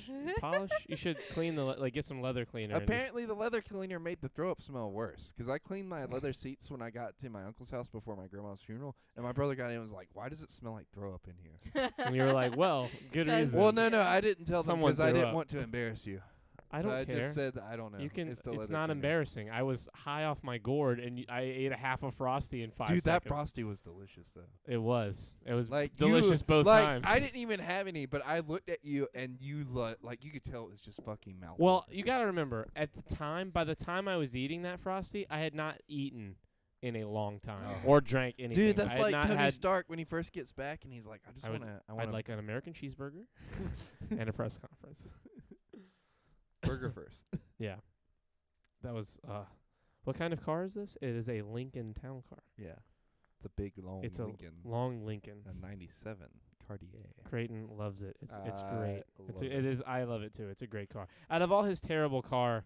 You should clean get some leather cleaner. and just- apparently the leather cleaner made the throw up smell worse. Because I cleaned my leather seats when I got to my uncle's house before my grandma's funeral, and my brother got in and was like, "Why does it smell like throw up in here?" and you were like, well, good 'Cause- reason. Well, no, I didn't tell them Someone because I threw didn't up. want to embarrass you. I So don't I care. just said that I don't know. You can. It's, the It's leather not cleaner. embarrassing. I was high off my gourd, and I ate a half a Frosty in 5 Dude, that seconds. Frosty was delicious though. It was. It was Like delicious both like, times. I didn't even have any, but I looked at you and you like you could tell it was just fucking mouth. Well, you got to remember, at the time, by the time I was eating that Frosty, I had not eaten in a long time Oh. or drank anything. dude, I that's had like not Tony had, Stark when he first gets back and he's like, I just I would- want to. I'd like an American cheeseburger and a press conference. burger first. Yeah. That was, what kind of car is this? It is a Lincoln Town Car. Yeah, it's a big long It's Lincoln, a long Lincoln. a '97 Cartier. Creighton loves it. It's I great. love It is. I love it too. It's a great car. Out of all his terrible car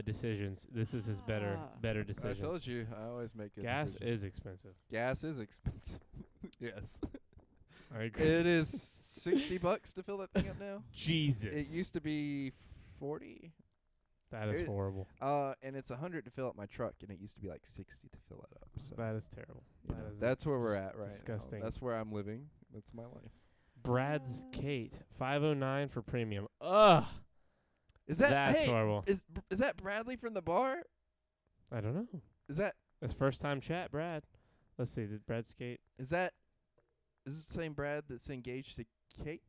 decisions, this is his better I decision. told you, I always make good Gas decisions. is expensive. Gas is expensive. Yes, I agree. it is $60 to fill that thing up now. Jesus. It used to be 40. That is it- horrible. And it's 100 to fill up my truck, and it used to be like 60 to fill it up. So That is terrible. you That know, is that's where we're just at right disgusting. now. That's where I'm living. That's my life. Brad's Kate 509 for premium. Ugh. Is that That's hey, horrible. Is that Bradley from the bar? I don't know. Is that It's first time chat, Brad. Let's see. Did Brad's Kate? is it the same Brad that's engaged to Kate?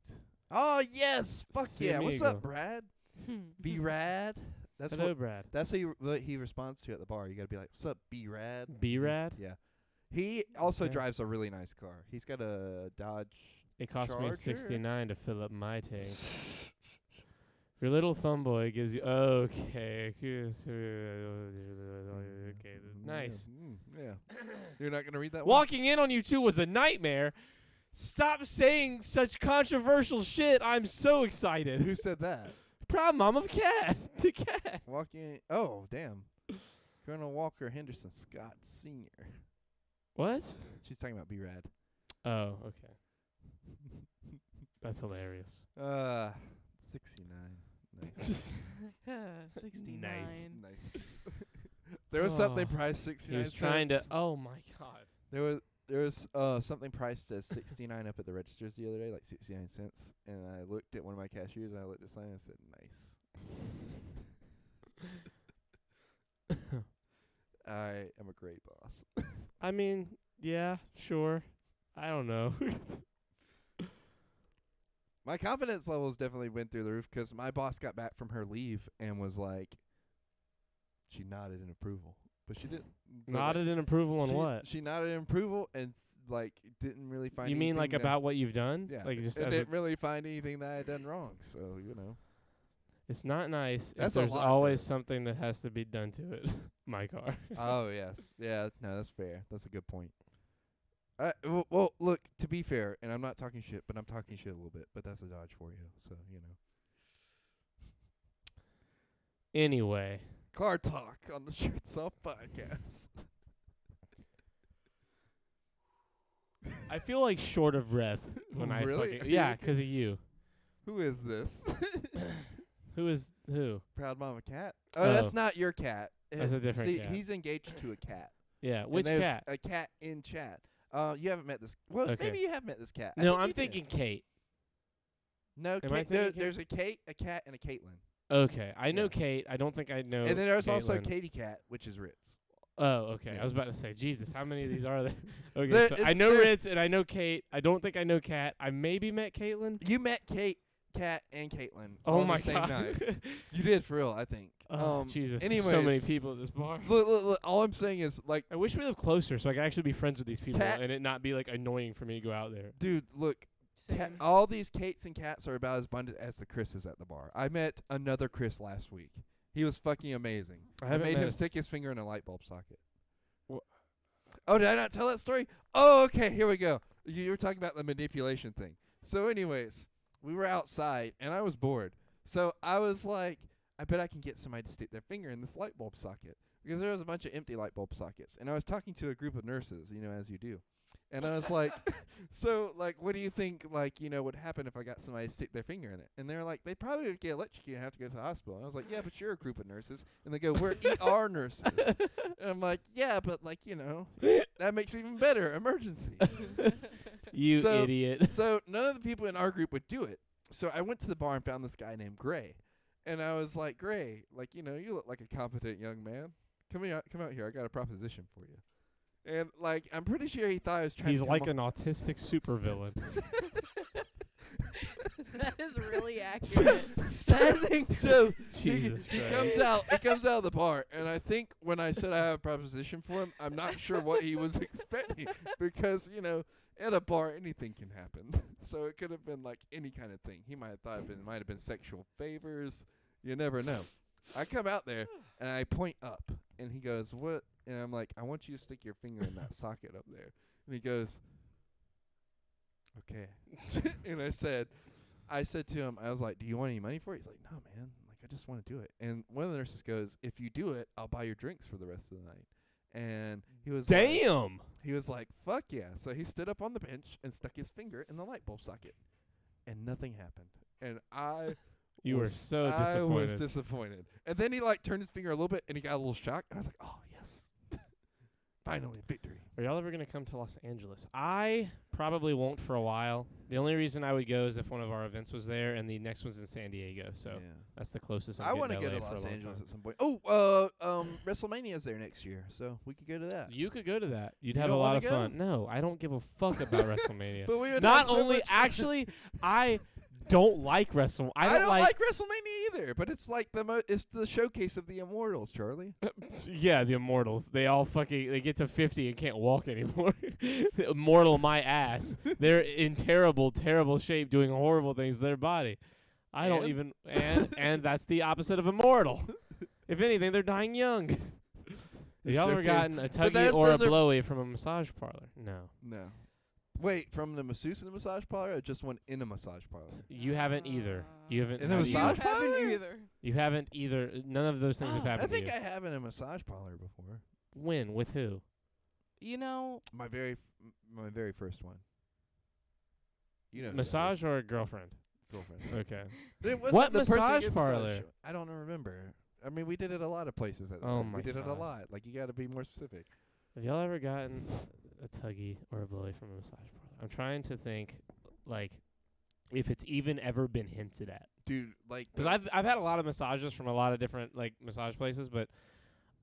Oh yes, fuck yeah! What's Samigo. up, Brad? Be rad. That's Hello, what Brad. that's what he responds to at the bar. You gotta be like, "What's up, B rad?" B Rad. Yeah. He also Okay. drives a really nice car. He's got a Dodge. It cost me Charger? $69 to fill up my tank. Your little thumb boy gives you okay. Okay, nice. Yeah. You're not gonna read that one. Walking in on you two was a nightmare. Stop saying such controversial shit. I'm so excited. Who said that? Proud mom of cat to cat. Walking. Oh damn. Colonel Walker Henderson Scott Sr. What? She's talking about B rad. Oh, okay. That's hilarious. 69. Nice. 69. Nice. There was something Oh, priced He 69 was trying to. cents. Oh my god. There was something priced as 69 up at the registers the other day, like 69 cents. And I looked at one of my cashiers and I looked at the sign and I said, "Nice." I am a great boss. I mean, yeah, sure. I don't know. My confidence levels definitely went through the roof because my boss got back from her leave and was like, she nodded in approval, but she didn't. Nodded in approval on what? She nodded in approval and like didn't really find. You mean like anything that- about what you've done? Yeah. Like just and as a, didn't really find anything that I had done wrong. So you know. It's not nice if That's a there's lot for always it. something that has to be done to it. My car. Oh yes, yeah. No, that's fair. That's a good point. Well, look. To be fair, and I'm not talking shit, but I'm talking shit a little bit. But that's a Dodge for you, so you know. Anyway, Car talk on the Shirts Off podcast. I feel like short of breath when I Really? fucking Are you yeah, okay? 'cause of you. Who is this? Who is who? Proud Mama Cat. Oh, Oh. that's not your cat. That's a different See, cat. he's engaged to a cat. Yeah, And which there's cat? A cat in chat. You haven't met this. Well, Okay. maybe you have met this cat. I No, think I'm you did. thinking Kate. No, Am I Kate, thinking Kate? there's a Kate, a cat, and a Caitlin. Okay, I know Yeah. Kate. I don't think I know. And then there's also Caitlin. Katie Cat, which is Ritz. Oh, okay. Yeah. I was about to say, Jesus, how many of these are there? Okay, There so I is- know there- Ritz and I know Kate. I don't think I know Kat. I maybe met Caitlin. You met Kate, Cat, and Caitlin. Oh all on my the same god. night. You did for real, I think. Oh, Jesus. So many anyways, people at this bar. Look, all I'm saying is, like, I wish we lived closer so I could actually be friends with these people Cat- and it not be like annoying for me to go out there. dude, look, Same. all these Kates and Cats are about as abundant as the Chris's at the bar. I met another Chris last week. He was fucking amazing. I I haven't made met him a stick s- his finger in a light bulb socket. Wha- Oh, did I not tell that story? Oh, okay, here we go. You were talking about the manipulation thing. So anyways, we were outside, and I was bored. So I was like, I bet I can get somebody to stick their finger in this light bulb socket. Because there was a bunch of empty light bulb sockets. And I was talking to a group of nurses, as you do. And I was like, so, like, what do you think, like, would happen if I got somebody to stick their finger in it? And they're like, they probably would get electrocuted and have to go to the hospital. And I was like, yeah, but you're a group of nurses. And they go, we're ER nurses. And I'm like, yeah, but, like, that makes it even better. Emergency. You So- idiot. So none of the people in our group would do it. So I went to the bar and found this guy named Gray. And I was like, Gray, like, you look like a competent young man. Come out here. I got a proposition for you. And, like, I'm pretty sure he thought I was trying He's to like an autistic supervillain. That is really accurate. So Jesus he Christ. comes out of the bar, and I think when I said I have a proposition for him, I'm not sure what he was expecting because at a bar anything can happen. So it could have been like any kind of thing. He might have thought it might have been sexual favors. You never know. I come out there and I point up, and he goes, "What?" And I'm like, "I want you to stick your finger in that socket up there." And he goes, "Okay." And I said to him, I was like, "Do you want any money for it?" He's like, "No, man. Like, I just want to do it." And one of the nurses goes, "If you do it, I'll buy your drinks for the rest of the night." And he was like, Damn. he was like, "Fuck yeah." So he stood up on the bench and stuck his finger in the light bulb socket. And nothing happened. And You were so I was disappointed. disappointed. And then he like turned his finger a little bit and he got a little shocked. And I was like, "Oh, yes." Finally, victory. Are y'all ever going to come to Los Angeles? I probably won't for a while. The only reason I would go is if one of our events was there, and the next one's in San Diego. So that's the closest I'm I want to to go to LA for a Los long Angeles time. at some point. Oh, WrestleMania's there next year, so we could go to that. You could go to that. You'd You have a don't lot wanna of go? fun. No, I don't give a fuck about WrestleMania. But we would Not have so only, much fun. actually, I don't like WrestleMania. I don't like WrestleMania either, but it's like it's the showcase of the Immortals, Charlie. Yeah, the Immortals. They all they get to 50 and can't walk anymore. Immortal my ass. They're in terrible, terrible shape doing horrible things to their body. I don't And? even, and that's the opposite of immortal. If anything, they're dying young. Have y'all ever Okay. gotten a tuggy that's- or a those are- blowy from a massage parlor? No. No. Wait, from the masseuse in the massage parlor or just one in a massage parlor? You haven't either. You haven't. In a have you? massage You haven't parlor? either. You haven't either. None of those things have I happened think to you. I have in a massage parlor before. When? With who? You know, My very first one. You know who that Massage is. or a girlfriend? Girlfriend. Okay. It wasn't What the person who massage gave parlor? I don't remember. I mean, we did it a lot of places at the Oh time. my We did it a God. lot. Like, you got to be more specific. Have y'all ever gotten a tuggy or a blowy from a massage parlor? I'm trying to think, like, if it's even ever been hinted at. Dude, like, Because I've had a lot of massages from a lot of different like massage places, but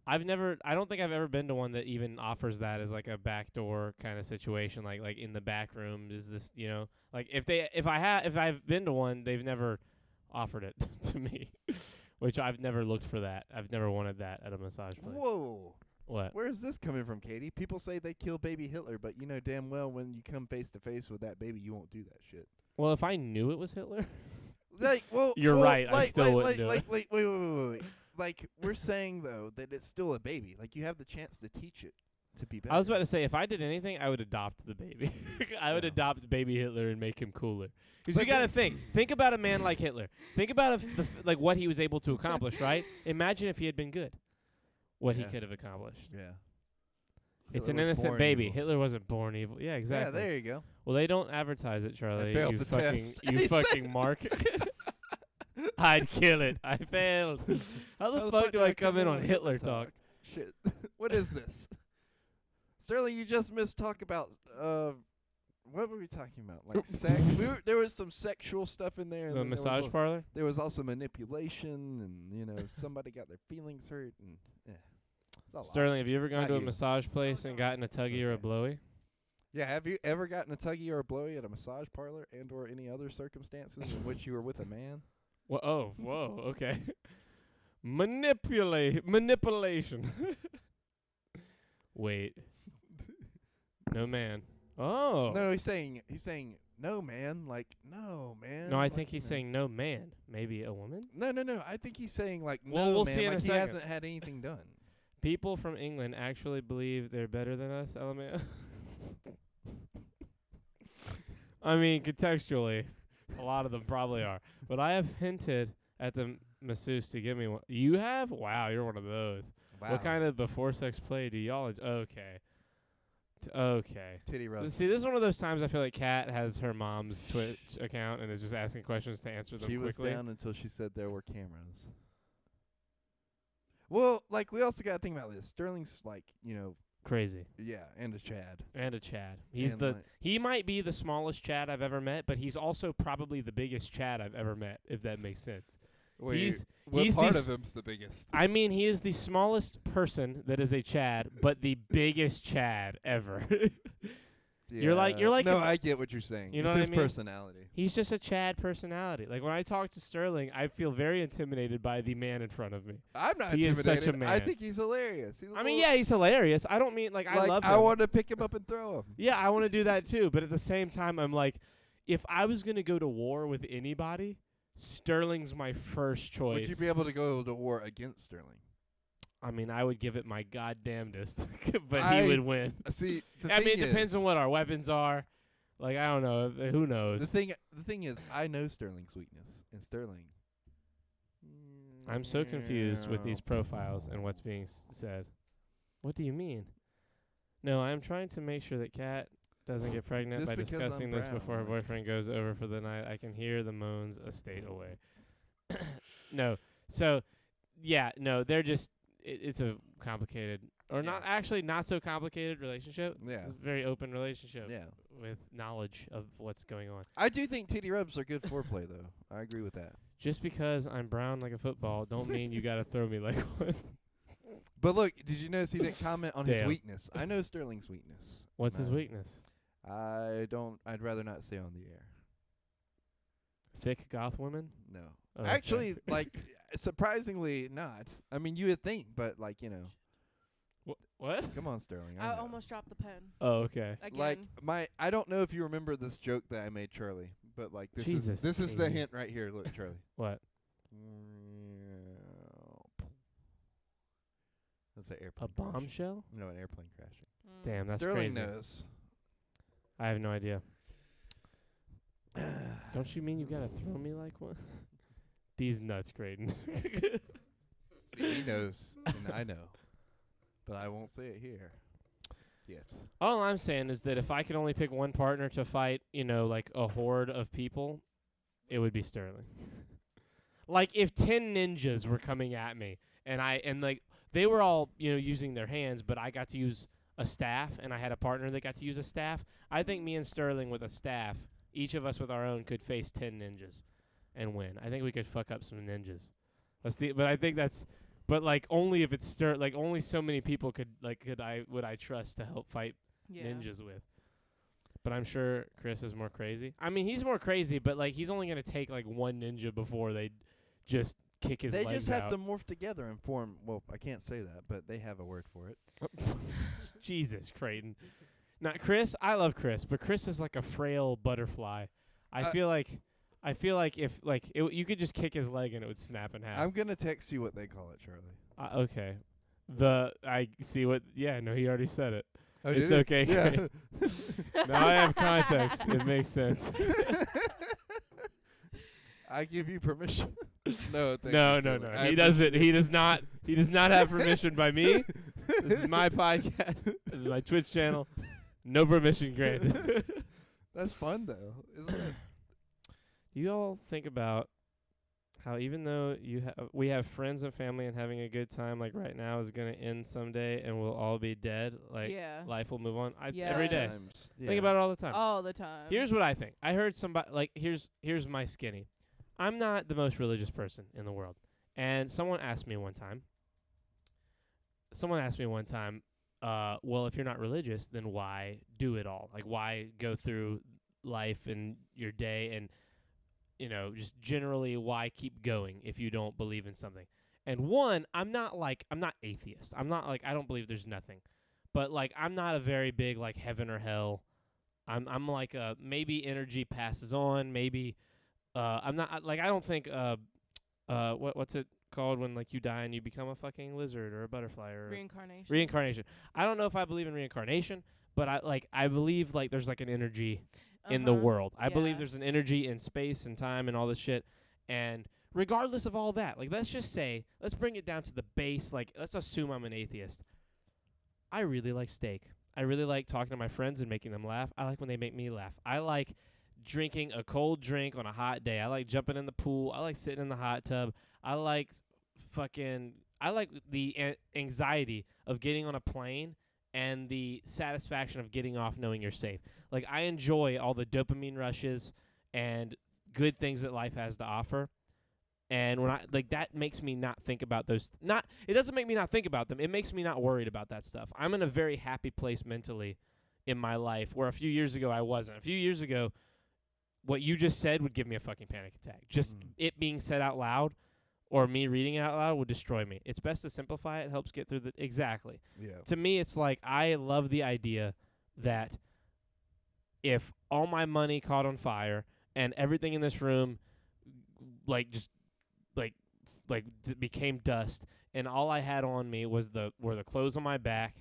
I don't think I've ever been to one that even offers that as like a backdoor kind of situation, like in the back room. Is this like if I've been to one, they've never offered it to me, which I've never looked for that. I've never wanted that at a massage place. whoa. What? Where is this coming from, Katie? People say they kill baby Hitler, but you know damn well when you come face to face with that baby, you won't do that shit. Well, if I knew it was Hitler, like, well, You're well, right, I Like, still like, wouldn't do like, it. like, wait. Like, we're saying though that it's still a baby. Like, you have the chance to teach it to be better. I was about to say, if I did anything, I would adopt the baby. I would Yeah. adopt baby Hitler and make him cooler. Because But you got to think about a man like Hitler. Think about like what he was able to accomplish, right? Imagine if he had been good, what he Yeah. could have accomplished. Yeah. It's Hitler an was innocent born baby. evil. Hitler wasn't born evil. Yeah, exactly. Yeah, there you go. Well, they don't advertise it, Charlie. failed you the fucking, test. you He said- fucking mark. I'd kill it. I failed. How the fuck do I come in on Hitler talk? Shit. What is this? Sterling, you just missed talk about what were we talking about? Like sex. There was some sexual stuff in there. And The then massage parlor? There was also manipulation, and somebody got their feelings hurt, and it's a lot. Sterling, have you ever gone Not to a you. massage place and gotten a tuggy or a Okay. blowy? Yeah, have you ever gotten a tuggy or a blowy at a massage parlor and/or any other circumstances in which you were with a man? Whoa, okay. Manipulation. Wait. No man. Oh. No, he's saying no, man. Like no, man. No, I like, think he's saying no man. Maybe a woman? No. I think he's saying like Well, no, we'll man. see in like a he second. hasn't had anything done. People from England actually believe they're better than us, LMAO. I mean, contextually, a lot of them probably are. But I have hinted at the masseuse to give me one. You have? Wow, you're one of those. Wow. What kind of before sex play do y'all okay. Okay. titty rubs? See, this is one of those times I feel like Kat has her mom's Twitch account and is just asking questions to answer them She was quickly. down until she said there were cameras. Well, like we also got to think about this. Sterling's like, Crazy. yeah, and a Chad. And a Chad. He's And, like- he might be the smallest Chad I've ever met, but he's also probably the biggest Chad I've ever met, if that makes sense. He's part the of him's the biggest? I mean, he is the smallest person that is a Chad, but the biggest Chad ever. You're like No, if- I get what you're saying. You It's know what his I mean? personality. He's just a Chad personality. Like when I talk to Sterling, I feel very intimidated by the man in front of me. I'm not He is intimidated. such a I man. think he's hilarious. He's a I mean, little- yeah, he's hilarious. I don't mean like I love him. I want to pick him up and throw him. Yeah, I want to do that too. But at the same time, I'm like, if I was gonna go to war with anybody, Sterling's my first choice. Would you be able to go to war against Sterling? I mean, I would give it my goddamnedest, but I- he would win. See, the I thing mean, it depends is- on what our weapons are. Like, I don't know. Who knows? The thing is, I know Sterling's weakness, and Sterling. I'm so confused with these profiles and what's being said. What do you mean? No, I'm trying to make sure that Kat doesn't get pregnant Just by because discussing I'm this brown, before her like- boyfriend goes over for the night. I can hear the moans a state away. No. So, yeah, no, they're just, it's a complicated, or not actually not so complicated relationship. Yeah. It's a very open relationship Yeah. with knowledge of what's going on. I do think titty rubs are good foreplay, though. I agree with that. Just because I'm brown like a football don't mean you got to throw me like one. But look, did you notice he didn't comment on his Damn. weakness? I know Sterling's weakness. What's his No. weakness? I'd rather not say on the air. Thick goth women? No. Oh, okay. Actually, like, surprisingly not. I mean, you would think, but, like, What? come on, Sterling. I know. almost dropped the pen Oh, okay. again. Like, I don't know if you remember this joke that I made Charlie, but, like, this Jesus, is the Katie. hint right here. Look, Charlie. What? That's an A airplane crash. bombshell? No, an airplane crashing. Damn, that's Sterling crazy. knows. I have no idea. Don't you mean you gotta throw me like one? These nuts, Creighton. See, he knows, and I know. But I won't say it here. Yes. All I'm saying is that if I could only pick one partner to fight, like a horde of people, it would be Sterling. Like if 10 ninjas were coming at me and like they were all, using their hands, but I got to use a staff and I had a partner that got to use a staff, I think me and Sterling with a staff, each of us with our own, could face 10 ninjas and win. I think we could fuck up some ninjas. But like only if it's like only so many people would I trust to help fight Yeah. ninjas with. But I'm sure Chris is more crazy. I mean, he's more crazy, but like he's only gonna take like one ninja before they just kick his They legs just have out. to morph together and form. Well, I can't say that, but they have a word for it. Jesus, Creighton. Now, Chris, I love Chris, but Chris is like a frail butterfly. I feel like I feel like if like you could just kick his leg and it would snap in half. I'm gonna text you what they call it, Charlie. Okay. I see what. Yeah, no, he already said it. Oh, It's did okay. he? Yeah. Now I have context. It makes sense. I give you permission. No, thank No, you, no, Sterling. no. I He doesn't. appreciate He it. does not. He does not have permission by me. This is my podcast. This is my Twitch channel. No permission granted. That's fun though, isn't it? You all think about how even though we have friends and family and having a good time, like right now is gonna end someday and we'll all be dead. Like Yeah. life will move on. Yeah. Every day. Sometimes, Think about it all the time. All the time. Here's what I think. I heard somebody like here's my skinny. I'm not the most religious person in the world. And someone asked me one time, well, if you're not religious, then why do it all? Like why go through life and your day and just generally why keep going if you don't believe in something? And one, I'm not atheist. I'm not like I don't believe there's nothing. But like I'm not a very big like heaven or hell. I'm like maybe energy passes on, maybe I'm not like I don't think what's it called when like you die and you become a fucking lizard or a butterfly or reincarnation. I don't know if I believe in reincarnation, but I believe like there's like an energy in the world. I believe there's an energy in space and time and all this shit. And regardless of all that, like let's bring it down to the base, like let's assume I'm an atheist. I really like steak. I really like talking to my friends and making them laugh. I like when they make me laugh. I like drinking a cold drink on a hot day. I like jumping in the pool. I like sitting in the hot tub. I like the anxiety of getting on a plane and the satisfaction of getting off knowing you're safe. Like I enjoy all the dopamine rushes and good things that life has to offer. And when that makes me not think about those. It doesn't make me not think about them. It makes me not worried about that stuff. I'm in a very happy place mentally in my life where a few years ago I wasn't. A few years ago, what you just said would give me a fucking panic attack. Just it being said out loud or me reading it out loud would destroy me. It's best to simplify it. It helps get through exactly. Yeah. To me, it's like I love the idea that if all my money caught on fire and everything in this room became dust and all I had on me were the clothes on my back,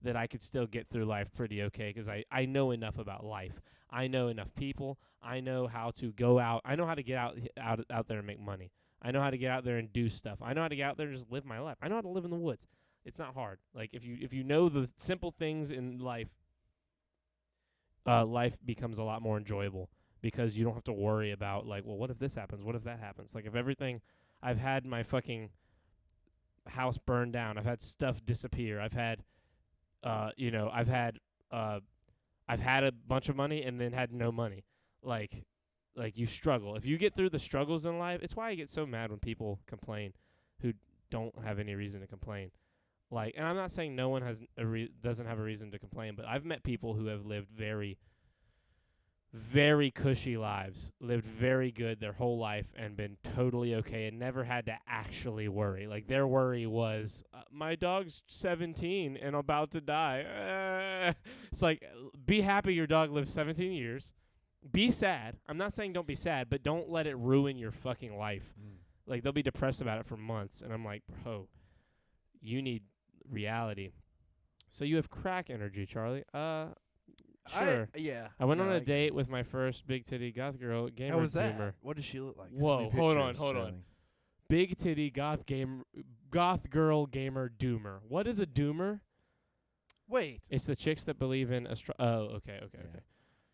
that I could still get through life pretty okay because I know enough about life. I know enough people. I know how to go out. I know how to get out there and make money. I know how to get out there and do stuff. I know how to get out there and just live my life. I know how to live in the woods. It's not hard. Like if you know the simple things in life, life becomes a lot more enjoyable because you don't have to worry about like, well, what if this happens? What if that happens? Like if everything, I've had my fucking house burned down. I've had stuff disappear. I've had, I've had a bunch of money and then had no money. Like you struggle. If you get through the struggles in life, it's why I get so mad when people complain who don't have any reason to complain. Like, and I'm not saying no one has doesn't have a reason to complain, but I've met people who have lived very, very cushy lives, lived very good their whole life, and been totally okay, and never had to actually worry. Like their worry was, my dog's 17 and about to die. It's like, be happy your dog lived 17 years. Be sad. I'm not saying don't be sad, but don't let it ruin your fucking life. Like they'll be depressed about it for months, and I'm like, bro, you need reality. So you have crack energy, Charlie. Sure. I went on a date with my first big titty goth girl gamer. How was that? Gamer. What does she look like? Whoa, hold on. Big titty goth girl gamer doomer. What is a doomer? Wait. It's the chicks that believe in okay.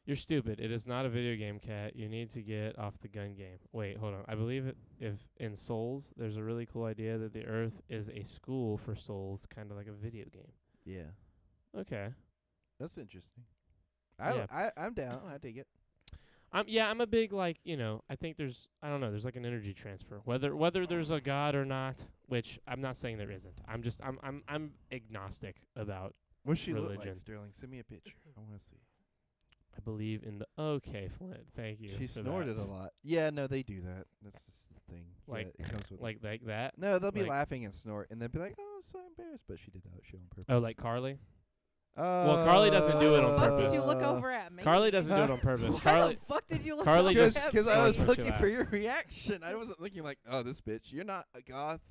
You're stupid. It is not a video game, cat. You need to get off the gun game. Wait, hold on. I believe if in Souls, there's a really cool idea that the Earth is a school for souls, kind of like a video game. Yeah. Okay. That's interesting. Yeah. I'm down. I dig it. I'm a big I think there's like an energy transfer. Whether there's a God or not, which I'm not saying there isn't. I'm agnostic about What's she religion. look like, Sterling? Send me a picture. I want to see. I believe in the Flint. Thank you. She for snorted that. a lot. Yeah, no, they do that. That's just the thing. Like- Yeah, it comes with Like that. No, they'll be like- laughing and snort, and they'll be like, "Oh, I'm so embarrassed," but she did that shit on purpose. Oh, like Carly. Well, Carly doesn't do it on Fuck purpose. did you look over at me? Carly doesn't do it on purpose. Why Carly, the fuck did you look Carly over just- at Because me? I was Sorry, looking chill for out. your reaction. I wasn't looking like, oh, this bitch. You're not a goth.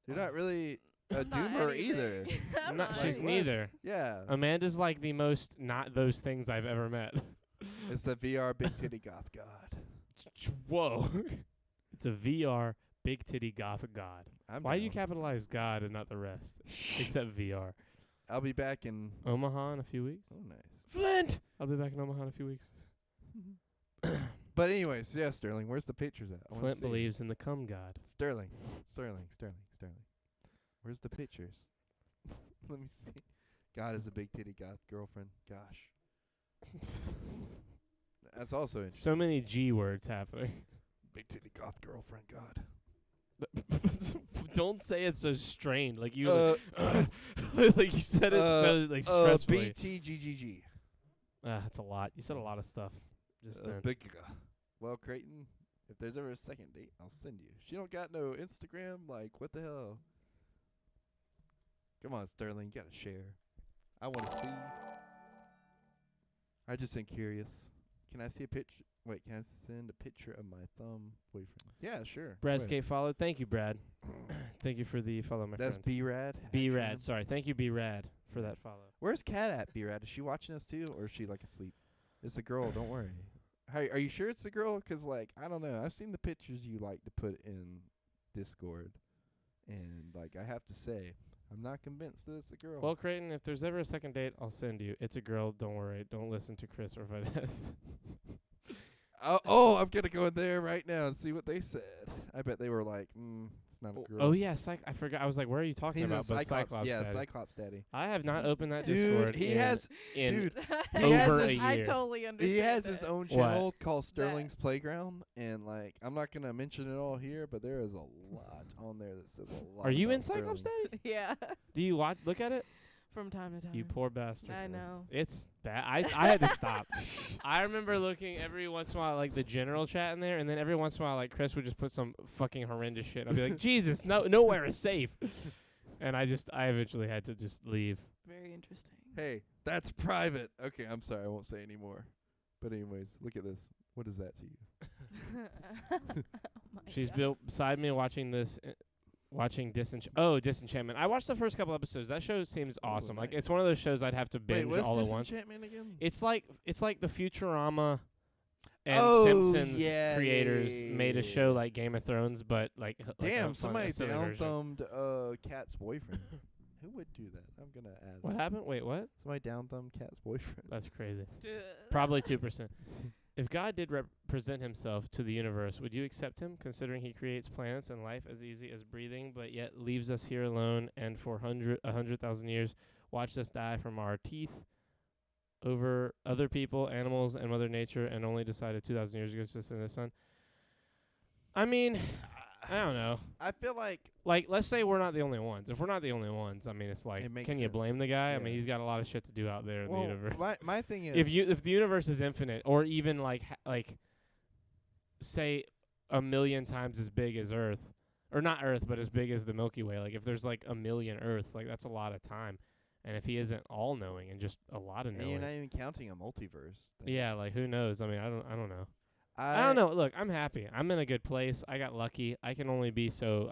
You're not really a I'm not doomer either. anything. I'm not, not she's Like, anything. neither. Yeah. Amanda's like the most not those things I've ever met. It's the VR big titty goth god. Whoa. It's a VR big titty goth god. I'm Why you down. capitalize God and not the rest? Except VR. I'll be back in. Omaha in a few weeks. Oh, nice. Flint! I'll be back in Omaha in a few weeks. But anyways, yeah, Sterling. Where's the pictures at? I wanna Flint see. believes in the cum god. Sterling. Where's the pictures? Let me see. God is a big titty goth girlfriend. Gosh. That's also interesting. So many G words happening. Big titty goth girlfriend. God. Don't say it so strained. Like you, Uh, like you said it so like stressfully. BTGGG. That's a lot. You said a lot of stuff just then. Big. Well, Creighton, if there's ever a second date, I'll send you. She don't got no Instagram. Like, what the hell? Come on, Sterling, you gotta share. I want to see. I just am curious. Can I see a picture? Wait, can I send a picture of my thumb boyfriend? Yeah, sure. Brad Go ahead. Skate followed. Thank you, Brad. Thank you for the follow, my That's friend. B-Rad. B-Rad. Sorry. Thank you, B-Rad, for that follow. Where's Kat at, B-Rad? Is she watching us too, or is she like asleep? It's a girl. Don't worry. Hey, are you sure it's a girl? 'Cause like I don't know. I've seen the pictures you like to put in Discord, and like I have to say, I'm not convinced that it's a girl. Well, Creighton, if there's ever a second date, I'll send you. It's a girl. Don't worry. Don't listen to Chris or Vanessa. I'm gonna go in there right now and see what they said. I bet they were like, it's not a girl. Oh yeah, I forgot. I was like, where are you talking He's about? a But Cyclops. Yeah, Daddy. Cyclops Daddy. I have not opened that Dude, Discord. he in, has. in Dude, he over has a his, year. I totally understand. he has it. his own What? channel called Sterling's Playground, and like I'm not gonna mention it all here, but there is a lot on there that says a lot. Are you about in Cyclops Sterling. Daddy? Yeah, Do you look at it? from time to time. You poor bastard. I know. It's bad. I had to stop. I remember looking every once in a while like the general chat in there, and then every once in a while like Chris would just put some fucking horrendous shit. I'd be like, Jesus, nowhere is safe. And I eventually had to just leave. Very interesting. Hey, that's private. Okay, I'm sorry, I won't say any more. But anyways, look at this. What is that to you? Oh my She's God. built beside me watching this. Watching Disenchantment. I watched the first couple episodes. That show seems awesome. Like it's nice. one of those shows I'd have to Wait, binge what's all at once. Disenchantment again? It's like the Futurama and Oh, Simpsons yeah, creators yeah, made a yeah, show yeah. like Game of Thrones, but like Damn, a somebody silly down version. thumbed Cat's boyfriend. Who would do that? I'm gonna add. What happened? Wait, what? Somebody down thumbed Cat's boyfriend. That's crazy. Duh. Probably 2%. If God did represent himself to the universe, would you accept him, considering he creates planets and life as easy as breathing, but yet leaves us here alone and for 100,000 years watched us die from our teeth over other people, animals, and Mother Nature, and only decided 2,000 years ago to send his son? I mean, I don't know. I feel like Like, let's say we're not the only ones. If we're not the only ones, I mean, it's like, It makes can you sense. blame the guy? I mean, Yeah. he's got a lot of shit to do out there in the universe. my thing is If the universe is infinite, or even like say 1,000,000 times as big as Earth, or not Earth, but as big as the Milky Way. Like if there's like 1,000,000 Earths, like that's a lot of time. And if he isn't all knowing and just a lot of and you're knowing, not even counting a multiverse. thing. yeah, like who knows? I mean, I don't know. I don't know. Look, I'm happy. I'm in a good place. I got lucky. I can only be so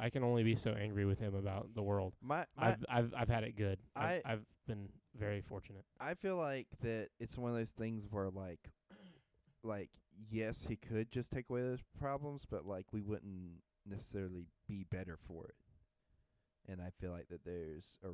angry with him about the world. My I've had it good. I- I've been very fortunate. I feel like that it's one of those things where like yes, he could just take away those problems, but like we wouldn't necessarily be better for it. And I feel like that there's a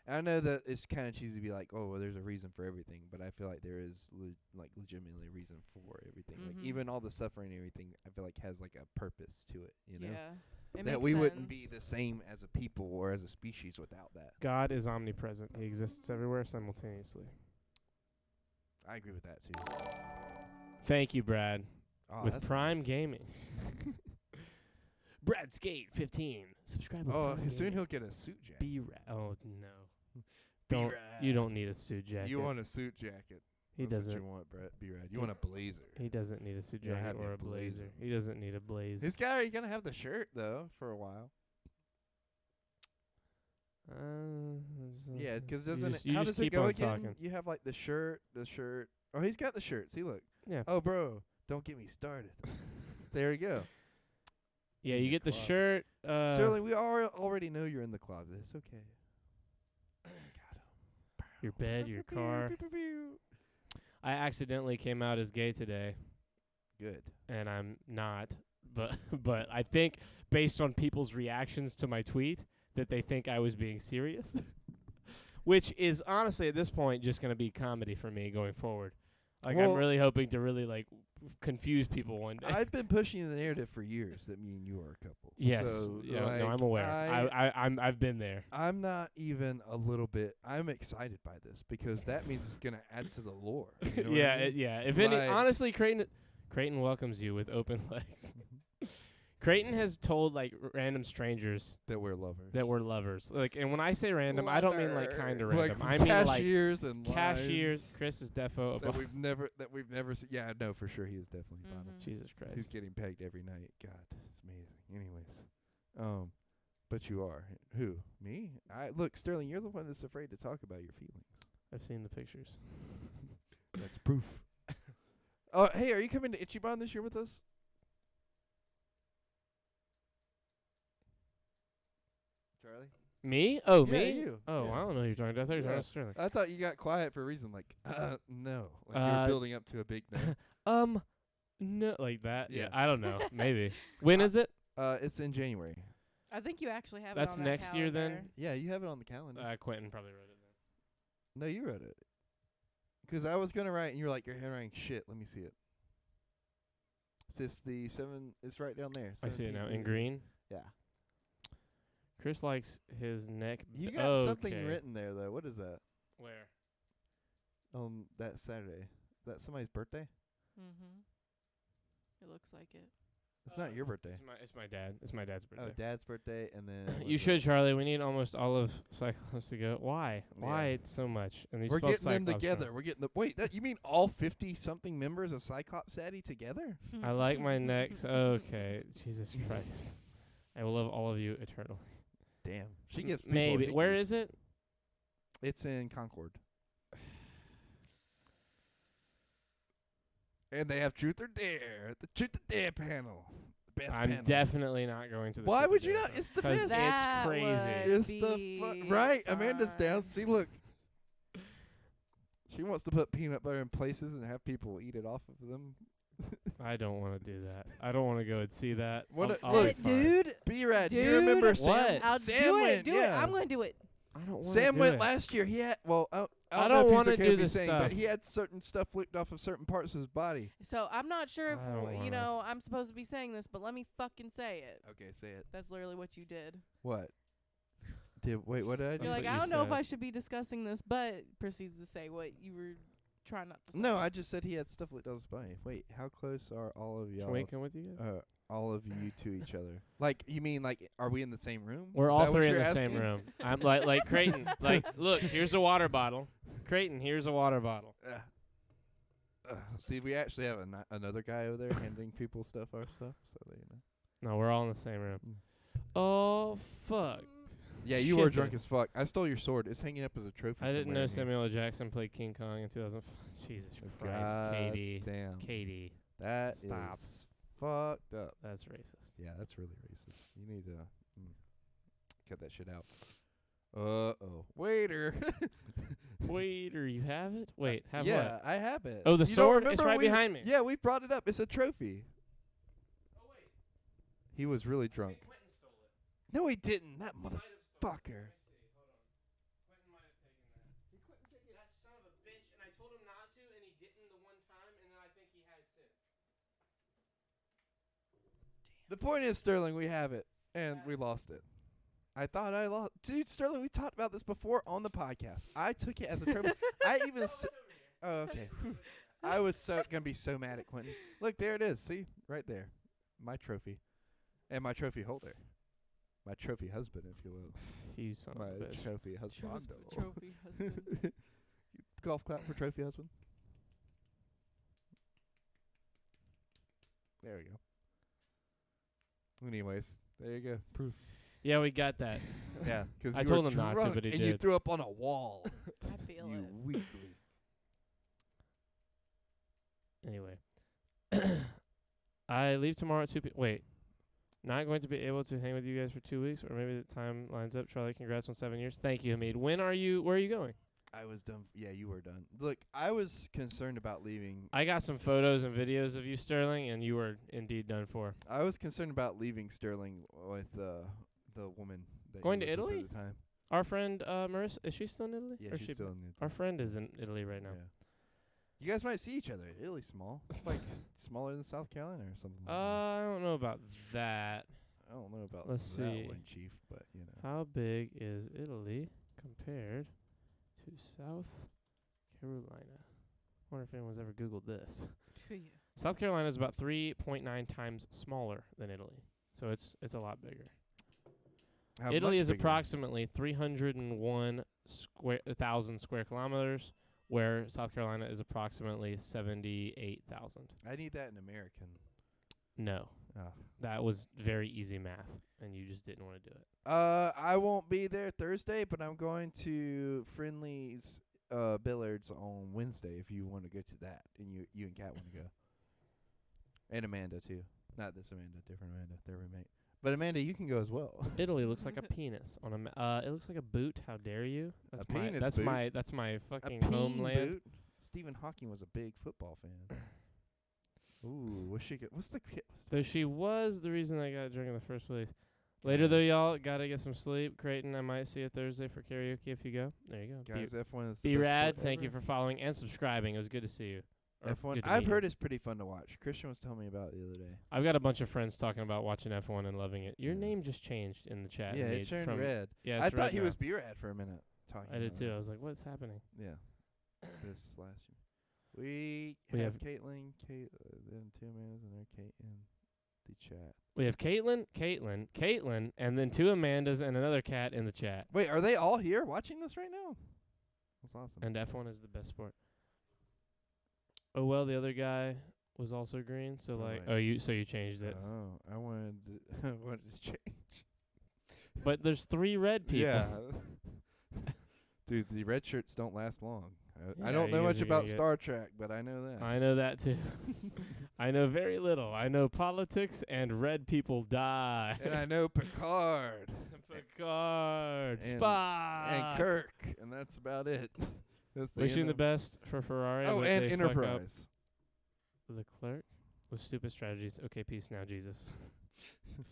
I know that it's kind of cheesy to be like, oh, well, there's a reason for everything, but I feel like there is legitimately a reason for everything. Like Mhm. even all the suffering and everything, I feel like has like a purpose to it. You know, Yeah. It that makes we wouldn't be sense. the same as a people or as a species without that. God is omnipresent. He exists everywhere simultaneously. I agree with that too. Thank you, Brad. Oh, with that's Prime nice. Gaming. Brad Skate 15. Subscribe with Oh, Prime soon Gaming. he'll get a suit jacket. Oh no. Don't you don't need a suit jacket. You want a suit jacket? He That's doesn't. What you want, Brett? Be rad. You want a blazer? He doesn't need a suit You don't jacket have or a a blazer. blazer. He doesn't need a blaze. This guy, are you gonna have the shirt though for a while? Yeah, because you doesn't just- it? you How just does it keep go on again? talking. You have like the shirt. Oh, he's got the shirt. See, look. Yeah. Oh, bro, don't get me started. There we go. Yeah, in you the get the closet. shirt. Sterling, we already know you're in the closet. It's okay. Your bed, your car. I accidentally came out as gay today, Good. and I'm not. But but I think based on people's reactions to my tweet that they think I was being serious, which is honestly at this point just going to be comedy for me going forward. Like I'm Well- really hoping to really like confuse people one day. I've been pushing the narrative for years that me and you are a couple. Yes. So, Yeah, like, no, I'm aware. I've been there. I'm not even a little bit. I'm excited by this because that means it's gonna add to the lore. You know what I mean? Yeah. If any, Like- honestly, Creighton welcomes you with open legs. Creighton has told like random strangers That we're lovers. that we're lovers. Like, and when I say random, I don't mean like kind of random. I mean like cashiers and cashiers. lines Chris is defo that above. we've never seen. Yeah, no, for sure he is definitely bottom. Mhm. Jesus He's Christ. getting pegged every night. God, it's amazing. Anyways, but you are who? Me? Look, Sterling, you're the one that's afraid to talk about your feelings. I've seen the pictures. That's proof. Oh, hey, are you coming to Ichiban this year with us? Charlie? Me? Oh, Yeah, me? you. Oh, Yeah. I don't know who you're talking to. I thought you were talking Yeah. about Sterling. I thought you got quiet for a reason, like, no. Like you were building up to a big no. No, like that. Yeah, Yeah. I don't know. Maybe. When is it? It's in January. I think you actually have That's it on that next year then? calendar. Yeah, you have it on the calendar. Quentin probably wrote it then. No, you wrote it. 'Cause I was gonna write, and you're like, your handwriting shit. Let me see it. It's the 7. It's right down there. I see it now 17th. in green. Yeah. Chris likes his neck. You got something written there though. What is that? Where? On that Saturday. Is that somebody's birthday? Mhm. It looks like it. It's not your birthday. It's my dad. It's my dad's birthday. Oh, Dad's birthday, and then You what's should, it? Charlie. We need almost all of Cyclops to go. Why? Why Yeah. so much? And these We're spelled getting them Cyclops together. wrong. We're getting the wait. That you mean all 50 something members of Cyclops Daddy together? I like my necks. Okay, Jesus Christ. I will love all of you eternally. Damn. She gives people Maybe. Where hickeys. is it? It's in Concord. And they have Truth or Dare. The Truth or Dare panel. The best I'm panel. definitely not going to the. Why Truth or would you Dare not? panel. It's the 'Cause best. That It's crazy. would It's the be right. Amanda's down. fun. See, look. She wants to put peanut butter in places and have people eat it off of them. I don't want to do that. I don't want to go and see that. What I'll a- be look, fine. Dude, B-Rad, do you Dude. remember What? Sam? I'll Sam do went, it. Do yeah. it. I'm going to do it. I don't want to Sam do went it. last year. He had, well, I I don't know don't if he's wanna okay do with me this saying, stuff. but he had certain stuff flicked off of certain parts of his body. So I'm not sure if I don't you wanna. know I'm supposed to be saying this, but let me fucking say it. Okay, say it. That's literally what you did. What? Wait, what did I do? You're That's like, what I you don't know if said. I should be discussing this, but proceeds to say what you were trying not to say. No, I just said he had stuff flicked off his body. Wait, how close are all of y'all? Can we come with you guys? All of you to each other. Like, you mean like, are we in the same room? We're Is all that what three in you're the same asking? room. I'm like Creighton. Like, look, here's a water bottle. Creighton, here's a water bottle. See, we actually have another guy over there handing people our stuff, so that you know. No, we're all in the same room. Mm. Oh fuck! Yeah, you were Shit. drunk as fuck. I stole your sword. It's hanging up as a trophy. I didn't somewhere know in here. Samuel L. Jackson played King Kong in 2005. Jesus Christ, God Katie, Damn. Katie, That Stop. is fucked up. that's racist. Yeah, that's really racist. You need to cut that shit out. Uh-oh. Waiter. Wait, or you have it? Wait, have yeah, what? I have it. Oh, the You don't sword? It's remember right we- behind me. Yeah, we brought it up. It's a trophy. Oh wait, He was really drunk. Quentin stole it. No, he didn't. That He might have stolen it. motherfucker. Let me see. Hold on. Quentin might have taken that. That son of a bitch, and I told him not to, and he didn't the one time, and then I think he has since. The point is, Sterling, we have it, and we lost it. I thought I lost. Dude, Sterling, we talked about this before on the podcast. I took it as a trophy. I even. Oh, okay. Whew. I was gonna be so mad at Quentin. Look, there it is. See, right there, my trophy, and my trophy holder, my trophy husband, if you will, You son my of a bitch. trophy husband. Trophy husband. Golf clap for trophy husband. There we go. Anyways, there you go. Proof. Yeah, we got that. Yeah, because I told him not to, but he and you did. threw up on a wall. I feel You it. weakly. Anyway, I leave tomorrow at 2 p.m. Wait, not going to be able to hang with you guys for 2 weeks, or maybe the time lines up. Charlie, congrats on 7 years. Thank you, Hamid. Where are you going? I was done. Yeah, you were done. Look, I was concerned about leaving. I got some photos and videos of you, Sterling, and you were indeed done for. I was concerned about leaving Sterling with the woman that Going he to was with Italy? at the time. Our friend Marissa, is she still in Italy? Yeah, Or is she's she still in Italy. Our friend is in Italy right now. Yeah. You guys might see each other. Italy's small. It's like smaller than South Carolina or something. Like that. I don't know about that. I don't know about let's that see. one, Chief, but you know. How big is Italy compared to South Carolina? Wonder if anyone's ever Googled this. South Carolina is about 3.9 times smaller than Italy, so it's a lot bigger. How Italy much is bigger? approximately 301,000 square kilometers, where South Carolina is approximately 78,000. I need that in American. No, Oh. that was very easy math, and you just didn't want to do it. I won't be there Thursday, but I'm going to Friendly's Billards on Wednesday if you want to go to that, and you and Kat want to go. And Amanda too. Not this Amanda, different Amanda, their roommate. But Amanda, you can go as well. Italy looks like a penis on a. It looks like a boot. How dare you? That's A penis That's boot? That's my A fucking peen homeland. boot. Stephen Hawking was a big football fan. Ooh, what's she get? What's the Though she was the reason I got drunk in the first place. Later though, y'all gotta get some sleep. Creighton, I might see you Thursday for karaoke if you go. There you go. guys? F1 is the Be best rad. sport Thank you ever. for following and subscribing. It was good to see you. Or F1. good to I've meet heard you. it's pretty fun to watch. Christian was telling me about it the other day. I've got a bunch of friends talking about watching F1 and loving it. Your Yeah. name just changed in the chat. Yeah, Hamid, it turned from red. Yeah, I it's thought red he now. was B-Rad for a minute. Talking. I did about too. it. I was like, what's happening? Yeah. This last year. We We have have- Caitlin, then two Amandas, and they're Kate in the chat. We have Caitlin, and then two Amandas and another cat in the chat. Wait, are they all here watching this right now? That's awesome. And F1 is the best sport. Oh well, the other guy was also green, so So, like, like- you changed it. Oh, I wanted I wanted to change. But there's 3 red people. Yeah. Dude, the red shirts don't last long. Yeah, I don't you know guys much are gonna about get- Star Trek, but I know that. I know that too. I know very little. I know politics and red people die. And I know Picard Picard, And- Spock, and Kirk, and that's about it. That's the Wishing end the of- best for Ferrari. Oh, but and they fuck up Enterprise. Leclerc with stupid strategies. Okay, peace now, Jesus. See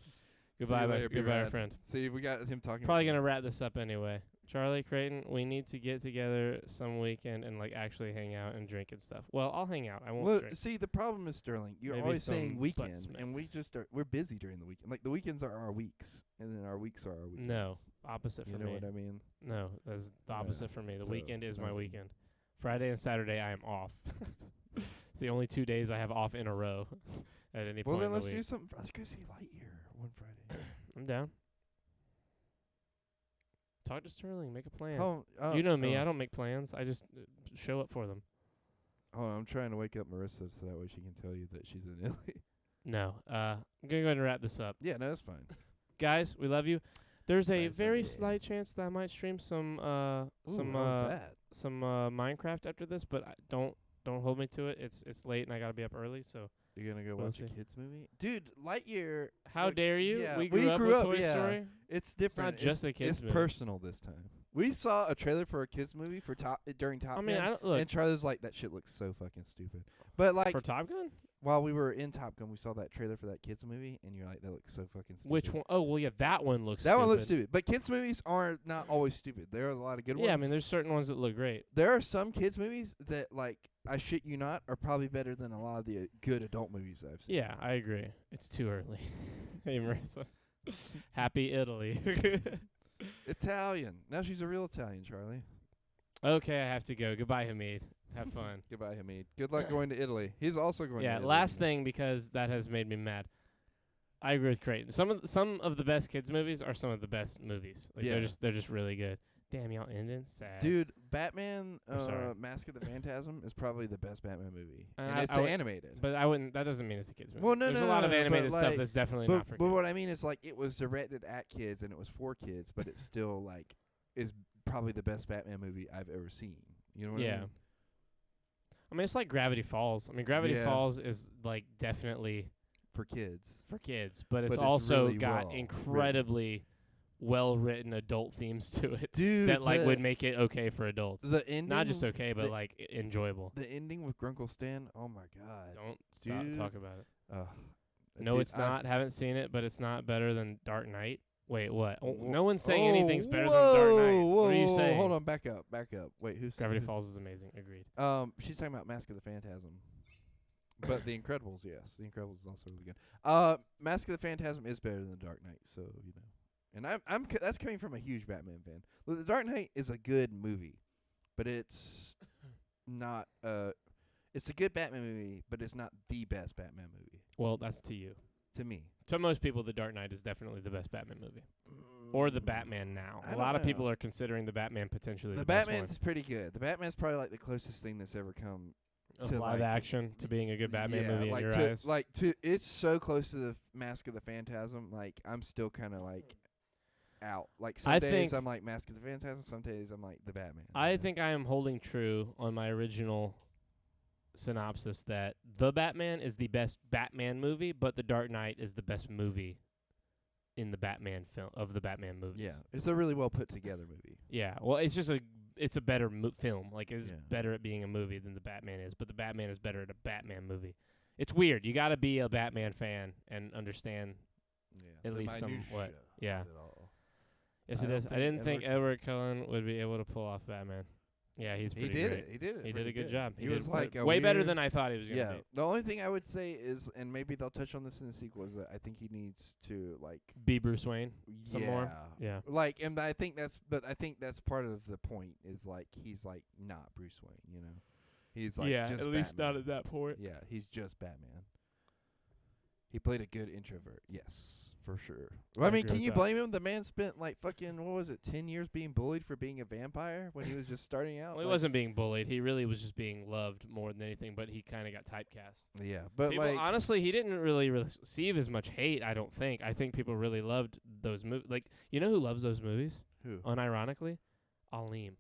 Goodbye, you my later, goodbye, my B-Rad. friend. See, we got him talking. Probably about gonna wrap this up anyway. Charlie, Creighton, we need to get together some weekend and like actually hang out and drink and stuff. Well, I'll hang out. I won't Look, drink. see, the problem is Sterling. You're Maybe always some saying butt weekend, and we smacks. just we're busy during the weekend. Like the weekends are our weeks, and then our weeks are our weekends. No, opposite you for know me. what I mean. No, that's the Yeah, opposite for me. The so weekend is my awesome. weekend. Friday and Saturday I am off. It's the only 2 days I have off in a row at any Well, point then in let's the do week. something. Let's go see Lightyear one Friday. I'm down. Talk to Sterling. Make a plan. Oh, you know me. oh. I don't make plans. I just show up for them. Hold on, I'm trying to wake up Marissa so that way she can tell you that she's in Italy. No. I'm going to go ahead and wrap this up. Yeah, no, that's fine. Guys, we love you. There's a Nice, very yeah. slight chance that I might stream some Ooh, some how's that? Minecraft after this, but don't hold me to it. It's late and I got to be up early, so You're gonna go We'll watch a see. kids movie, dude. Lightyear. how like, dare you? yeah, we we grew up grew with up, Toy yeah. Story. It's It's different. not just a kids It's movie. personal this time. We saw a trailer for a kids movie for during Top I mean, Gun, I don't look and Charlie was like, "That shit looks so fucking stupid." But like, for Top Gun. while we were in Top Gun, we saw that trailer for that kids movie, and you're like, "That looks so fucking stupid." Which one? Oh, well, yeah, that one looks. That one looks stupid. But kids movies are not always stupid. There are a lot of good ones. Yeah, I mean, there's certain ones that look great. there are some kids movies that, like, I shit you not, are probably better than a lot of the good adult movies I've seen. Yeah, I agree. It's too early. Hey, Marissa. Happy Italy. Italian. Now she's a real Italian, Charlie. Okay, I have to go. Goodbye, Hamid. Have fun. Goodbye, Hamid. Good luck going to Italy. He's also going to Yeah, Italy. last thing, because that has made me mad. I agree with Creighton. Some of the best kids movies are some of the best movies. Like Yeah. they're just really good. Damn, y'all ending sad. Dude, Batman I'm sorry. Mask of the Phantasm is probably the best Batman movie. And And I it's would- animated. But I wouldn't. That doesn't mean it's a kids movie. Well, no, There's no, a lot no, of no, animated but, stuff like- that's definitely not for But kids. what I mean is, like, it was directed at kids and it was for kids, but it's still, like, is probably the best Batman movie I've ever seen. You know what I Yeah. mean? I mean, it's like Gravity Falls. I mean, Gravity Yeah. Falls is like definitely For kids. for kids, but But it's it's also really got well incredibly well-written adult themes to it Dude, that like would make it okay for adults. the ending, Not just okay, but the- like enjoyable. the ending with Grunkle Stan. Oh my god. Don't stop dude. talk about it. Ugh. No, Dude, it's not. Haven't seen it, but it's not better than Dark Knight. Wait, what? Oh, Whoa- no one's saying oh, anything's better than Dark Knight. whoa, What are you whoa, saying? Hold on, back up. Wait, who's Gravity who- Falls is amazing. Agreed. She's talking about Mask of the Phantasm. But The Incredibles, yes. The Incredibles is also really good. Mask of the Phantasm is better than The Dark Knight, so, you know. And that's coming from a huge Batman fan. The Dark Knight is a good movie, but it's not it's a good Batman movie, but it's not the best Batman movie Well, that's to you. to me. To most people, The Dark Knight is definitely the best Batman movie. Or the Batman now. I A don't lot of know. people are considering the Batman potentially The the best Batman's pretty good. The Batman's probably like the closest thing that's ever come one. to Of live like, action to being a good Batman yeah, movie like in your to, eyes. Like to it's so close to the Mask of the Phantasm. Like I'm still kind of like out. Like some I days think- I'm like Mask of the Phantasm. Some days I'm like the Batman. I think I am holding true on my original synopsis that The Batman is the best Batman movie, but The Dark Knight is the best movie in the Batman film of the Batman movies. Yeah, it's a really well put together movie. Yeah. Well, it's a better film. Like it's Yeah. better at being a movie than the Batman is, but the Batman is better at a Batman movie. It's weird. You got to be a Batman fan and understand. Yeah, At the least minutia somewhat, yeah. of it all. Yes, I it don't is. I think didn't think Edward- Edward Cullen would be able to pull off Batman. Yeah, he's He pretty did great. it. He did it. He did pretty a good job. He did was like a way better weird- than I thought he was gonna Yeah. be. The only thing I would say is, and maybe they'll touch on this in the sequel, is that I think he needs to like Be Bruce Wayne some more. Yeah. Like, and I think that's part of the point is like he's like not Bruce Wayne, you know. He's like just Batman. that point. Yeah, he's just Batman. He played a good introvert. Yes, for sure. Well, I I mean, agree can with you that. blame him? The man spent like fucking 10 years being bullied for being a vampire when he was just starting out. Well, he Like, wasn't being bullied. He really was just being loved more than anything, but he kind of got typecast. Yeah, but People, like honestly, he didn't really receive as much hate, I don't think. I think people really loved those movies. Like, you know who loves those movies? who? Unironically? Alim.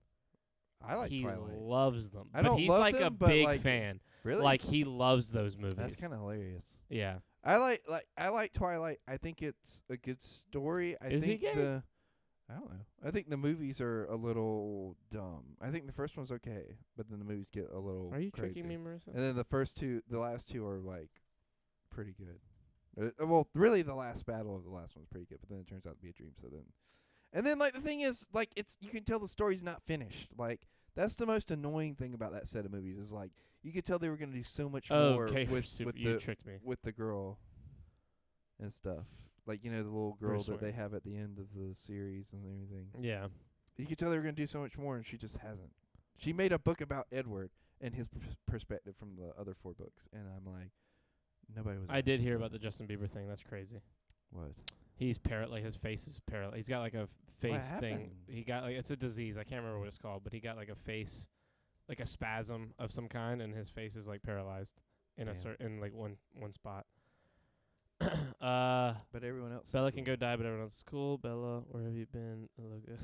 I like he Twilight. loves them. I but don't he's love like a them, but, big like, fan. Really? Like, he loves those movies. That's kind of hilarious. Yeah. I like Twilight. I think it's a good story. Is he think gay? I don't know. I think the movies are a little dumb. I think the first one's okay, but then the movies get a little Are you crazy. tricking me, Marissa? And then the last two are like pretty good. Well, really the last battle of the last one's pretty good, but then it turns out to be a dream. And then like the thing is like you can tell the story's not finished. Like that's the most annoying thing about that set of movies is like you could tell they were going to do so much more Okay, with you tricked me. with the girl and stuff. Like, you know, the little girl Bruce that they Wayne. have at the end of the series and everything. Yeah. You could tell they were going to do so much more, and she just hasn't. She made a book about Edward and his perspective from the other 4 books, and I'm like, nobody was. I did asking hear for about the that. Justin Bieber thing. That's crazy. What? He's like his face is paralyzed. He's got like a face thing. happened? He got like it's a disease. I can't remember what it's called, but he got like a face, like a spasm of some kind, and his face is like paralyzed in Damn. in like one spot. But everyone else. Bella is can cool. go die, but everyone else is cool. Bella, where have you been? Look,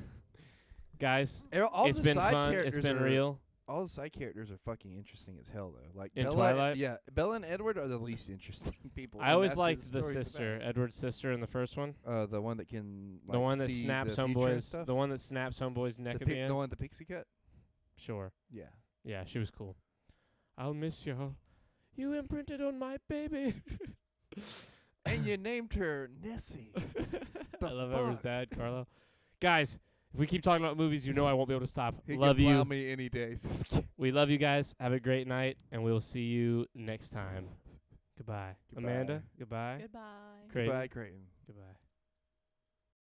guys, All it's the been side fun. It's characters been are- real. All the side characters are fucking interesting as hell, though. Like In Bella, Twilight? yeah, Bella and Edward are the least interesting people. I and always that's what liked the story's sister, Edward's sister, in the first one. about. The one that can. The like, one that see snaps the future and homeboy's. stuff? The one that snaps homeboy's neck the at the end. the one with the pixie cut. Sure. Yeah. Yeah, she was cool. I'll miss y'all. You imprinted on my baby. And you named her Nessie. I love Edward's fuck? dad, Carlo. Guys, if we keep talking about movies, you know I won't be able to stop. He Love can plow you. me any day. We love you guys. Have a great night, and we will see you next time. Goodbye. Goodbye. Amanda, goodbye. Goodbye. Creighton, Goodbye, Creighton. goodbye.